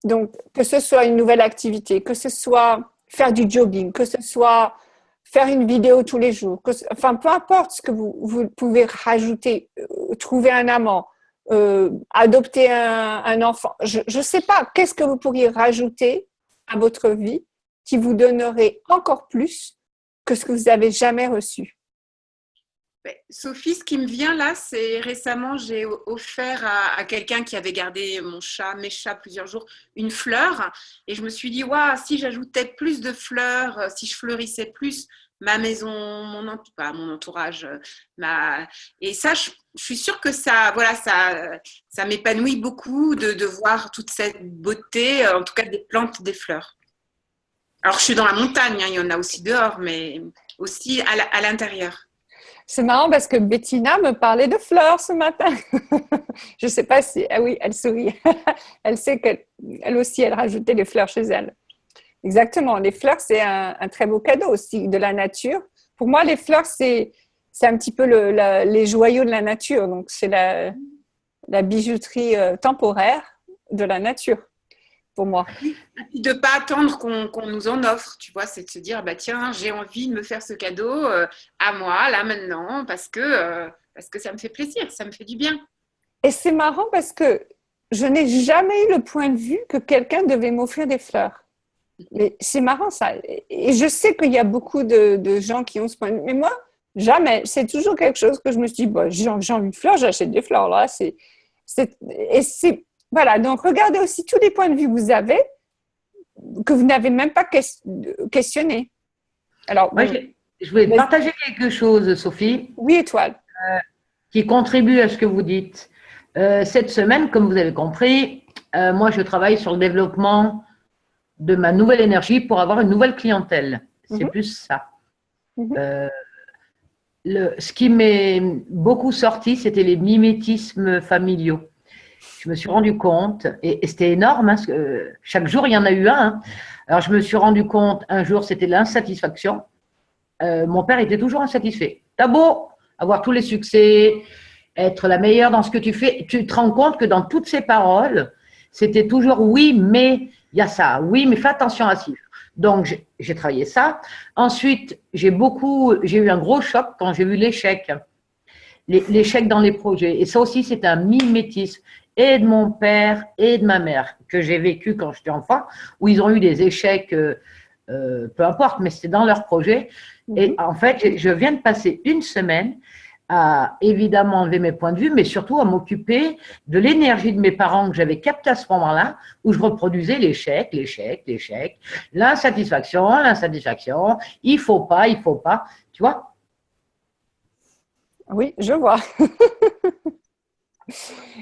Donc, que ce soit une nouvelle activité, que ce soit faire du jogging, que ce soit faire une vidéo tous les jours, enfin, peu importe ce que vous pouvez rajouter, trouver un amant, adopter un enfant, je ne sais pas, qu'est-ce que vous pourriez rajouter à votre vie qui vous donnerait encore plus que ce que vous n'avez jamais reçu? Sophie, ce qui me vient là, c'est récemment, j'ai offert à quelqu'un qui avait gardé mes chats plusieurs jours, une fleur. Et je me suis dit, waouh, si j'ajoutais plus de fleurs, si je fleurissais plus ma maison, mon entourage. Et ça, je suis sûre que ça m'épanouit beaucoup de voir toute cette beauté, en tout cas des plantes, des fleurs. Alors, je suis dans la montagne, hein, il y en a aussi dehors, mais aussi à l'intérieur. C'est marrant parce que Bettina me parlait de fleurs ce matin. Je ne sais pas si… Ah oui, elle sourit. Elle sait qu'elle aussi, elle rajoutait des fleurs chez elle. Exactement. Les fleurs, c'est un très beau cadeau aussi de la nature. Pour moi, les fleurs, c'est un petit peu les joyaux de la nature. Donc, c'est la bijouterie temporaire de la nature. Pour moi. De ne pas attendre qu'on nous en offre, tu vois, c'est de se dire, bah tiens, j'ai envie de me faire ce cadeau à moi, là, maintenant, parce que ça me fait plaisir, ça me fait du bien. Et c'est marrant parce que je n'ai jamais eu le point de vue que quelqu'un devait m'offrir des fleurs. Mais c'est marrant ça. Et je sais qu'il y a beaucoup de gens qui ont ce point de vue, mais moi, jamais. C'est toujours quelque chose que je me suis dit, bah, j'ai envie de fleurs, j'achète des fleurs. Là, voilà, donc regardez aussi tous les points de vue que vous avez, que vous n'avez même pas questionné. Alors, moi, je voulais partager quelque chose, Sophie. Oui, Étoile. Qui contribue à ce que vous dites. Cette semaine, comme vous avez compris, moi, je travaille sur le développement de ma nouvelle énergie pour avoir une nouvelle clientèle. C'est plus ça. Ce qui m'est beaucoup sorti, c'était les mimétismes familiaux. Je me suis rendu compte, et c'était énorme, hein, parce que chaque jour, il y en a eu un. Hein. Alors, je me suis rendu compte, un jour, c'était l'insatisfaction. Mon père était toujours insatisfait. T'as beau avoir tous les succès, être la meilleure dans ce que tu fais, tu te rends compte que dans toutes ces paroles, c'était toujours oui, mais il y a ça. Oui, mais fais attention à ça. Donc, j'ai travaillé ça. Ensuite, j'ai eu un gros choc quand j'ai vu l'échec. L'échec dans les projets. Et ça aussi, c'est un mimétisme. Et de mon père et de ma mère, que j'ai vécu quand j'étais enfant, où ils ont eu des échecs, peu importe, mais c'était dans leur projet. Et en fait, je viens de passer une semaine à évidemment enlever mes points de vue, mais surtout à m'occuper de l'énergie de mes parents que j'avais captée à ce moment-là, où je reproduisais l'échec, l'insatisfaction, il faut pas, tu vois? Oui, je vois.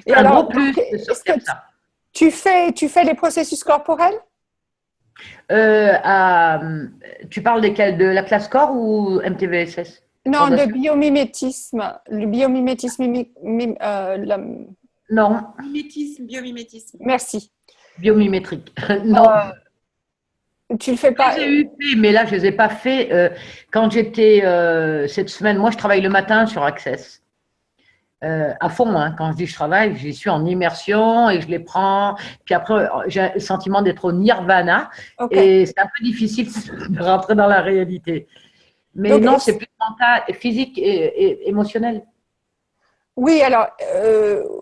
Et alors, plus est-ce que tu fais les processus corporels? Tu parles desquels? De la classe corps ou MTVSS? Non, de Fondation. biomimétisme. Le biomimétisme, Non, Biomimétisme. merci. biomimétrique. Non. Tu le fais pas. Je les ai eu fait, mais là, je ne les ai pas fait. Quand j'étais cette semaine, moi, je travaille le matin sur Access. À fond, hein. Quand je dis je travaille, j'y suis en immersion et je les prends. Puis après, j'ai le sentiment d'être au nirvana Ok. et c'est un peu difficile de rentrer dans la réalité. Mais Donc, non, c'est plus mental, physique et émotionnel. oui, alors,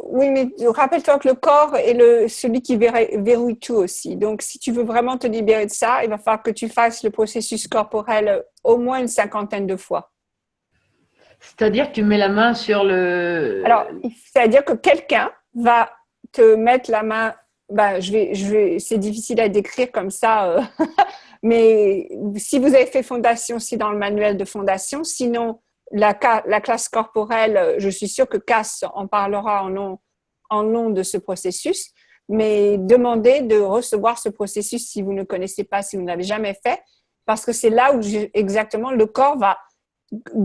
oui, mais rappelle-toi que le corps est celui qui verrouille tout aussi. Donc, si tu veux vraiment te libérer de ça, il va falloir que tu fasses le processus corporel au moins une 50aine de fois. C'est-à-dire que tu mets la main sur le… Alors, c'est-à-dire que quelqu'un va te mettre la main. Ben, c'est difficile à décrire comme ça, mais si vous avez fait fondation, c'est dans le manuel de fondation. Sinon, la classe corporelle, je suis sûre que Cass en parlera en nom de ce processus. Mais demandez de recevoir ce processus si vous ne connaissez pas, si vous n'avez jamais fait, parce que c'est là où exactement le corps va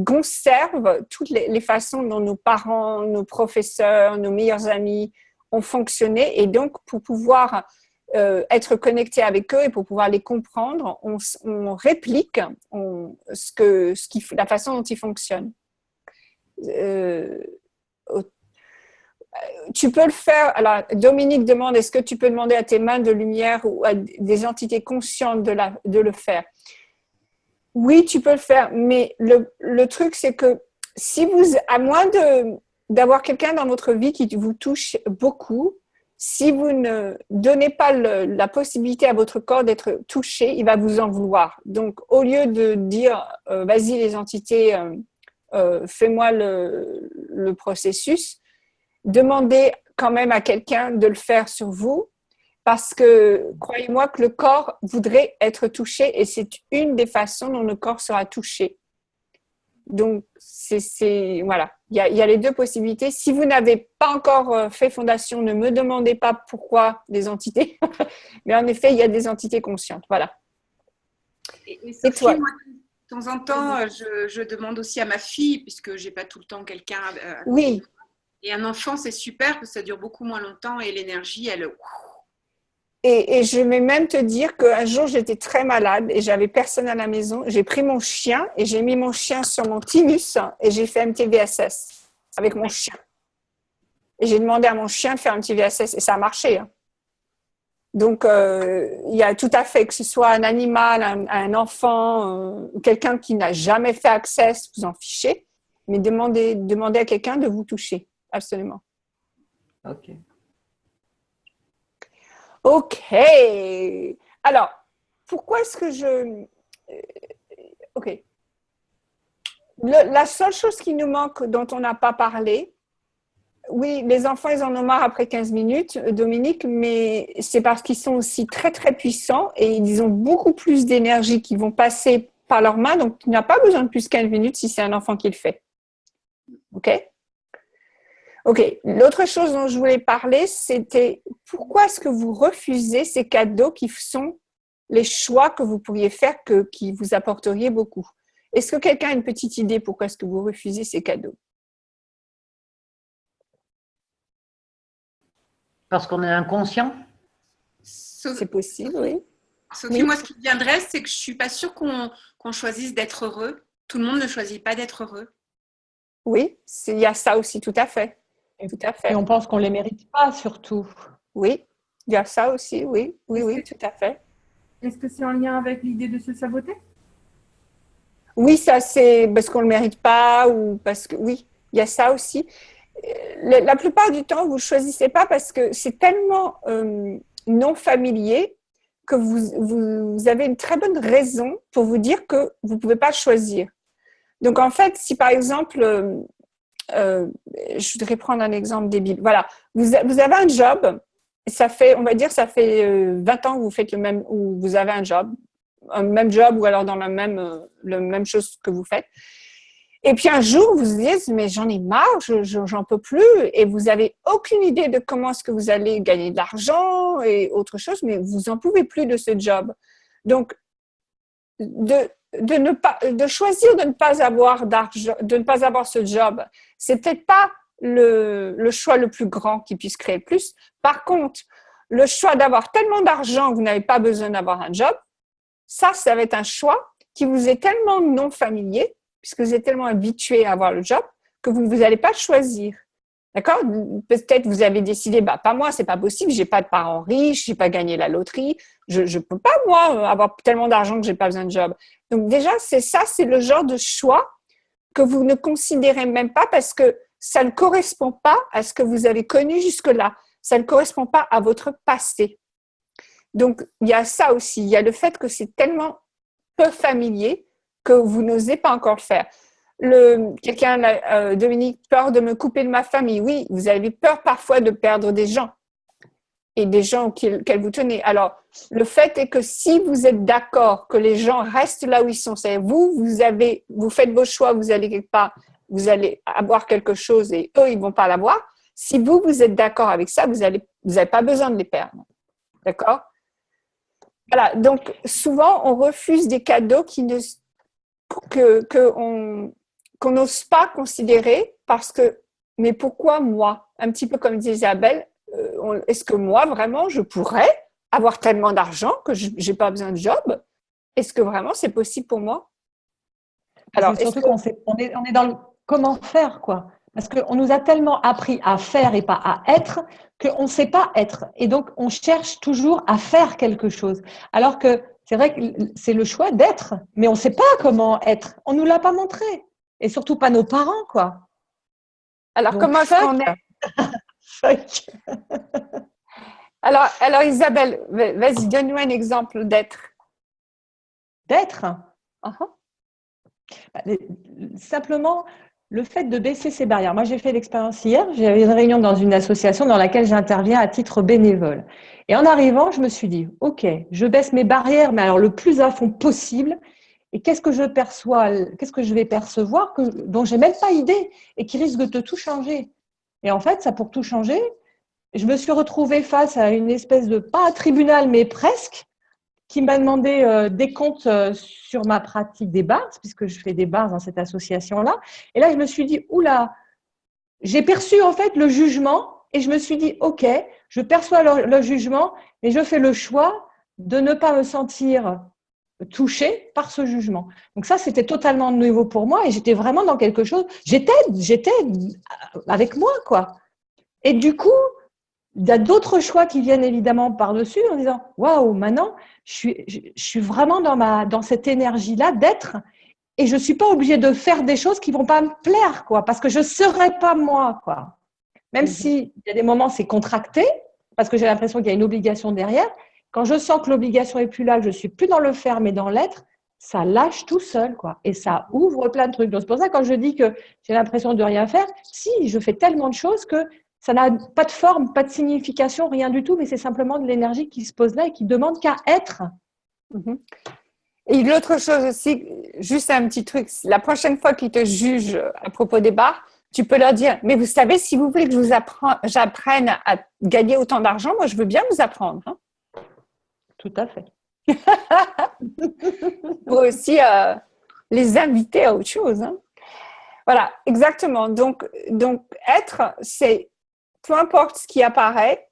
conserve toutes les façons dont nos parents, nos professeurs, nos meilleurs amis ont fonctionné. Et donc, pour pouvoir être connecté avec eux et pour pouvoir les comprendre, on réplique la façon dont ils fonctionnent. Tu peux le faire. Alors, Dominique demande, est-ce que tu peux demander à tes mains de lumière ou à des entités conscientes de le faire? Oui, tu peux le faire, mais le truc, c'est que à moins d'avoir quelqu'un dans votre vie qui vous touche beaucoup, si vous ne donnez pas la possibilité à votre corps d'être touché, il va vous en vouloir. Donc, au lieu de dire, vas-y les entités, fais-moi le processus, demandez quand même à quelqu'un de le faire sur vous. Parce que, croyez-moi que le corps voudrait être touché et c'est une des façons dont le corps sera touché. Donc, voilà, il y a les deux possibilités. Si vous n'avez pas encore fait fondation, ne me demandez pas pourquoi des entités. Mais en effet, il y a des entités conscientes. Voilà. Et Sophie, toi? moi, de temps en temps, je demande aussi à ma fille, puisque je n'ai pas tout le temps quelqu'un. Oui. Et un enfant, c'est super parce que ça dure beaucoup moins longtemps et l'énergie, elle… Et je vais même te dire qu'un jour, j'étais très malade et j'avais personne à la maison. J'ai pris mon chien et j'ai mis mon chien sur mon thymus et j'ai fait un petit VSS avec mon chien. Et j'ai demandé à mon chien de faire un petit VSS et ça a marché. Hein. Donc, il y a tout à fait, que ce soit un animal, un enfant, quelqu'un qui n'a jamais fait Access, vous en fichez, mais demandez à quelqu'un de vous toucher. Absolument. Ok. OK. Alors, pourquoi est-ce que OK. La seule chose qui nous manque, dont on n'a pas parlé, oui, les enfants, ils en ont marre après 15 minutes, Dominique, mais c'est parce qu'ils sont aussi très, très puissants et ils ont beaucoup plus d'énergie qui vont passer par leurs mains. Donc, tu n'as pas besoin de plus 15 minutes si c'est un enfant qui le fait. OK? OK. L'autre chose dont je voulais parler, c'était pourquoi est-ce que vous refusez ces cadeaux qui sont les choix que vous pourriez faire qui vous apporteriez beaucoup? Est-ce que quelqu'un a une petite idée pourquoi est-ce que vous refusez ces cadeaux? Parce qu'on est inconscient. C'est possible, oui. Sophie, moi, ce qui me viendrait, c'est que je ne suis pas sûre qu'on choisisse d'être heureux. Tout le monde ne choisit pas d'être heureux. Oui, il y a ça aussi, tout à fait. Tout à fait. Et on pense qu'on ne les mérite pas, surtout. Oui, il y a ça aussi, oui, tout à fait. Est-ce que c'est en lien avec l'idée de se saboter? Oui, ça c'est parce qu'on ne le mérite pas ou parce que, oui, il y a ça aussi. La plupart du temps, vous ne choisissez pas parce que c'est tellement non familier que vous avez une très bonne raison pour vous dire que vous ne pouvez pas choisir. Donc, en fait, si par exemple, je voudrais prendre un exemple débile. Voilà, vous avez un job, on va dire, ça fait 20 ans que vous faites ou vous avez un même job ou alors dans la même chose que vous faites. Et puis un jour, vous vous dites, mais j'en ai marre, j'en peux plus, et vous n'avez aucune idée de comment est-ce que vous allez gagner de l'argent et autre chose, mais vous n'en pouvez plus de ce job. Donc, de choisir de ne pas avoir d'argent, de ne pas avoir ce job, c'est peut-être pas le choix le plus grand qui puisse créer plus. Par contre, le choix d'avoir tellement d'argent que vous n'avez pas besoin d'avoir un job, ça va être un choix qui vous est tellement non familier, puisque vous êtes tellement habitué à avoir le job, que vous n'allez pas le choisir. D'accord? Peut-être vous avez décidé, pas moi, c'est pas possible, j'ai pas de parents riches, j'ai pas gagné la loterie, je peux pas, moi, avoir tellement d'argent que j'ai pas besoin de job. Donc déjà, c'est le genre de choix que vous ne considérez même pas parce que ça ne correspond pas à ce que vous avez connu jusque-là. Ça ne correspond pas à votre passé. Donc, il y a ça aussi. Il y a le fait que c'est tellement peu familier que vous n'osez pas encore le faire. Quelqu'un, Dominique, peur de me couper de ma famille. Oui, vous avez peur parfois de perdre des gens et des gens auxquels vous tenez. Alors, le fait est que si vous êtes d'accord que les gens restent là où ils sont, c'est vous faites vos choix, vous allez quelque part, vous allez avoir quelque chose et eux, ils ne vont pas l'avoir. Si vous êtes d'accord avec ça, vous n'avez pas besoin de les perdre. D'accord? Voilà. Donc, souvent, on refuse des cadeaux qu'on n'ose pas considérer parce que, mais pourquoi moi? Un petit peu comme disait Isabelle, est-ce que moi, vraiment, je pourrais avoir tellement d'argent que je n'ai pas besoin de job? Est-ce que vraiment c'est possible pour moi? Alors, surtout qu'on est dans le comment faire, quoi. Parce qu'on nous a tellement appris à faire et pas à être qu'on ne sait pas être. Et donc, on cherche toujours à faire quelque chose. Alors que c'est vrai que c'est le choix d'être, mais on ne sait pas comment être. On ne nous l'a pas montré. Et surtout pas nos parents, quoi. Alors, donc, comment est-ce qu'on est? Alors, Isabelle, vas-y, donne-nous un exemple d'être. D'être simplement, le fait de baisser ses barrières. Moi, j'ai fait l'expérience hier. J'avais une réunion dans une association dans laquelle j'interviens à titre bénévole. Et en arrivant, je me suis dit, OK, je baisse mes barrières, mais alors le plus à fond possible. Et qu'est-ce que je perçois, qu'est-ce que je vais percevoir dont je n'ai même pas idée et qui risque de tout changer? Et en fait, ça pour tout changer, je me suis retrouvée face à une espèce de, pas un tribunal, mais presque, qui m'a demandé des comptes sur ma pratique des bars, puisque je fais des bars dans cette association-là. Et là, je me suis dit, oula, j'ai perçu en fait le jugement et je me suis dit, OK, je perçois le jugement, mais je fais le choix de ne pas me sentir touchée par ce jugement. Donc ça, c'était totalement nouveau pour moi et j'étais vraiment dans quelque chose, j'étais avec moi, quoi. Et du coup, il y a d'autres choix qui viennent évidemment par-dessus en disant « Waouh, maintenant, je suis vraiment dans cette énergie-là d'être et je ne suis pas obligée de faire des choses qui ne vont pas me plaire, quoi, parce que je ne serai pas moi, quoi. » Même s'il y a des moments, c'est contracté, parce que j'ai l'impression qu'il y a une obligation derrière. Quand je sens que l'obligation n'est plus là, que je ne suis plus dans le faire, mais dans l'être, ça lâche tout seul, quoi. Et ça ouvre plein de trucs. Donc, c'est pour ça, quand je dis que j'ai l'impression de rien faire, si, je fais tellement de choses que ça n'a pas de forme, pas de signification, rien du tout, mais c'est simplement de l'énergie qui se pose là et qui demande qu'à être. Et l'autre chose aussi, juste un petit truc, la prochaine fois qu'ils te jugent à propos des bars, tu peux leur dire, mais vous savez, si vous voulez que j'apprenne à gagner autant d'argent, moi, je veux bien vous apprendre. Hein. Tout à fait. Pour aussi les inviter à autre chose. Hein. Voilà, exactement. Donc, être, c'est peu importe ce qui apparaît,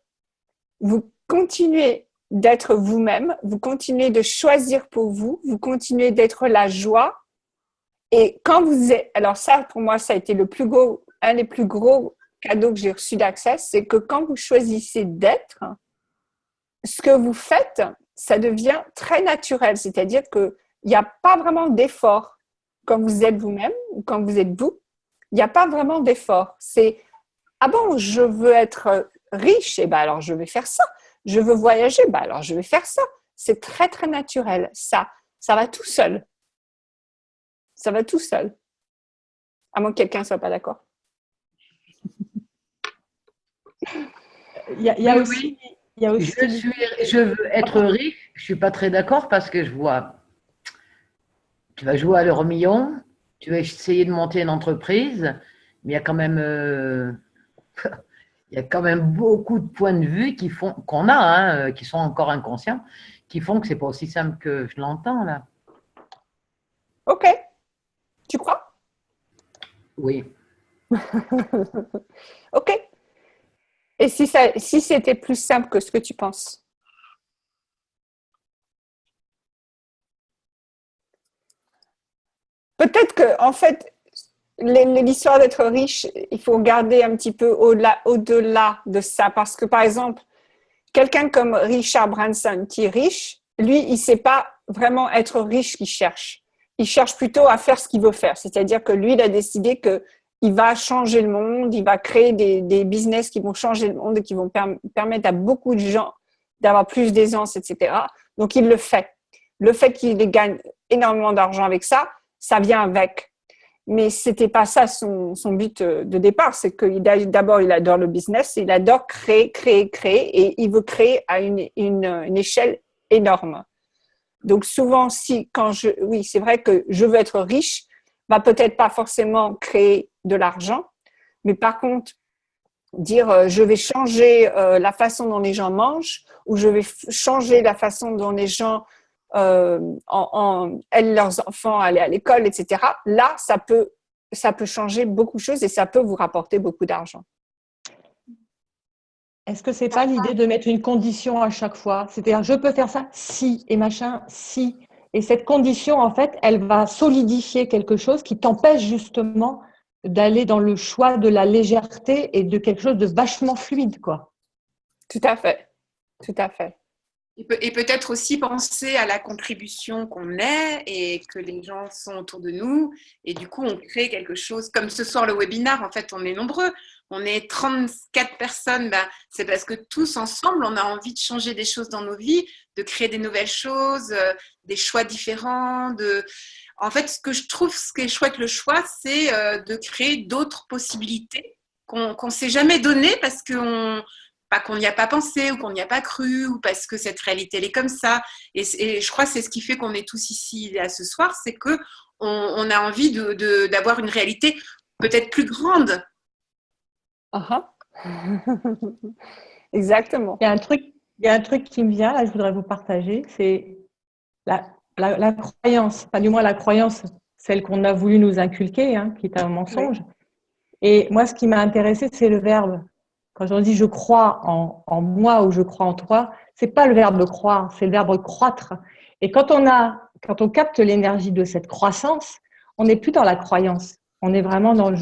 vous continuez d'être vous-même, vous continuez de choisir pour vous, vous continuez d'être la joie. Et quand vous êtes, alors ça, pour moi, ça a été un des plus gros cadeaux que j'ai reçus d'Access, c'est que quand vous choisissez d'être, ce que vous faites, ça devient très naturel. C'est-à-dire qu'il n'y a pas vraiment d'effort quand vous êtes vous-même ou quand vous êtes vous. Il n'y a pas vraiment d'effort. C'est ah bon, je veux être riche, et ben alors je vais faire ça. Je veux voyager, ben alors je vais faire ça. C'est très, très naturel. Ça va tout seul. Ça va tout seul. À moins que quelqu'un ne soit pas d'accord. Il y a aussi… Je veux être riche. Je ne suis pas très d'accord parce que je vois, tu vas jouer à l'euro million, tu vas essayer de monter une entreprise, mais il y a quand même… il y a quand même beaucoup de points de vue qui sont encore inconscients, qui font que c'est pas aussi simple que je l'entends là. Ok. Tu crois? Oui. Ok. Et si c'était plus simple que ce que tu penses? Peut-être que, en fait, l'histoire d'être riche, il faut regarder un petit peu au-delà de ça. Parce que, par exemple, quelqu'un comme Richard Branson, qui est riche, lui, il ne sait pas vraiment être riche qu'il cherche. Il cherche plutôt à faire ce qu'il veut faire. C'est-à-dire que lui, il a décidé qu'il va changer le monde, il va créer des business qui vont changer le monde et qui vont permettre à beaucoup de gens d'avoir plus d'aisance, etc. Donc, il le fait. Le fait qu'il gagne énormément d'argent avec ça, ça vient avec. Mais c'était pas ça son but de départ. C'est que d'abord, il adore le business, il adore créer, et il veut créer à une échelle énorme. Donc souvent, oui, c'est vrai que je veux être riche, va peut-être pas forcément créer de l'argent, mais par contre, dire je vais changer la façon dont les gens mangent, ou je vais changer la façon dont les gens aident leurs enfants à aller à l'école, etc. Là, ça peut changer beaucoup de choses et ça peut vous rapporter beaucoup d'argent. Est-ce que c'est pas l'idée de mettre une condition à chaque fois? C'est-à-dire, je peux faire ça si, et machin, si. Et cette condition, en fait, elle va solidifier quelque chose qui t'empêche justement d'aller dans le choix de la légèreté et de quelque chose de vachement fluide, quoi. Tout à fait. Tout à fait. Et peut-être aussi penser à la contribution qu'on est et que les gens sont autour de nous. Et du coup, on crée quelque chose. Comme ce soir, le webinaire, en fait, on est nombreux. On est 34 personnes. C'est parce que tous ensemble, on a envie de changer des choses dans nos vies, de créer des nouvelles choses, des choix différents. En fait, ce que je trouve, ce qui est chouette, le choix, c'est de créer d'autres possibilités qu'on ne s'est jamais données parce qu'on... pas qu'on n'y a pas pensé ou qu'on n'y a pas cru ou parce que cette réalité elle est comme ça. Et je crois que c'est ce qui fait qu'on est tous ici là, ce soir, c'est qu'on a envie d'avoir une réalité peut-être plus grande. Exactement. Il y a un truc qui me vient, là, je voudrais vous partager, c'est la croyance, enfin du moins la croyance, celle qu'on a voulu nous inculquer, hein, qui est un mensonge. Oui. Et moi, ce qui m'a intéressé, c'est le verbe. Quand on dit je crois en moi ou je crois en toi, c'est pas le verbe croire, c'est le verbe croître. Et quand on capte l'énergie de cette croissance, on n'est plus dans la croyance. On est vraiment dans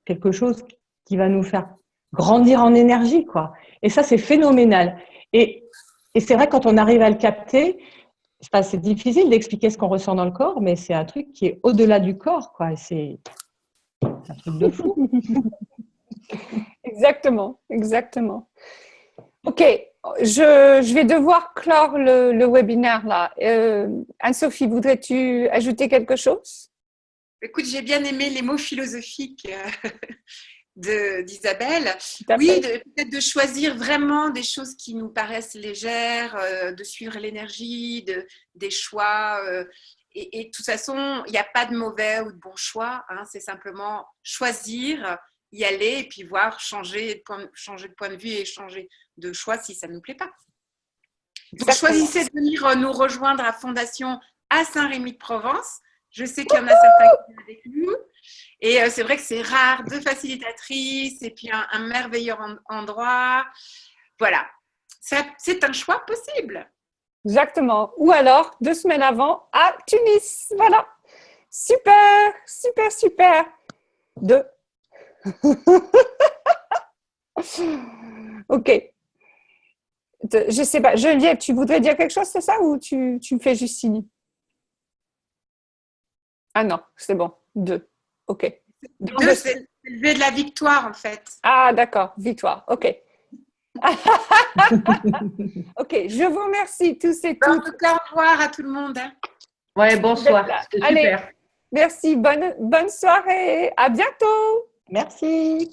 quelque chose qui va nous faire grandir en énergie, quoi. Et ça, c'est phénoménal. Et c'est vrai, quand on arrive à le capter, c'est difficile d'expliquer ce qu'on ressent dans le corps, mais c'est un truc qui est au-delà du corps, quoi. C'est un truc de fou. Exactement, exactement. Ok, je vais devoir clore le webinaire là. Anne-Sophie, voudrais-tu ajouter quelque chose? Écoute, j'ai bien aimé les mots philosophiques d'Isabelle. Oui, peut-être de choisir vraiment des choses qui nous paraissent légères, de suivre l'énergie, des choix. Et de toute façon, il n'y a pas de mauvais ou de bon choix. Hein, c'est simplement choisir, y aller et puis voir, changer de point de vue et changer de choix si ça ne nous plaît pas. Donc, choisissez de venir nous rejoindre à Fondation à Saint-Rémy-de-Provence. Je sais qu'il y en a certains qui sont avec nous. Et c'est vrai que c'est rare, 2 facilitatrices et puis un merveilleux endroit. Voilà, c'est un choix possible. Exactement. Ou alors, 2 semaines avant, à Tunis. Voilà. Super, super, super. 2. Ok. Je sais pas. Geneviève, tu voudrais dire quelque chose, c'est ça, ou tu me fais juste signe? Ah non, c'est bon. 2. Ok. 2, c'est le V de la victoire, en fait. Ah, d'accord. Victoire. Ok. Ok. Je vous remercie tous et toutes. En tout cas, au revoir à tout le monde. Ouais, bonsoir. C'était super. Merci. Bonne soirée. À bientôt. Merci.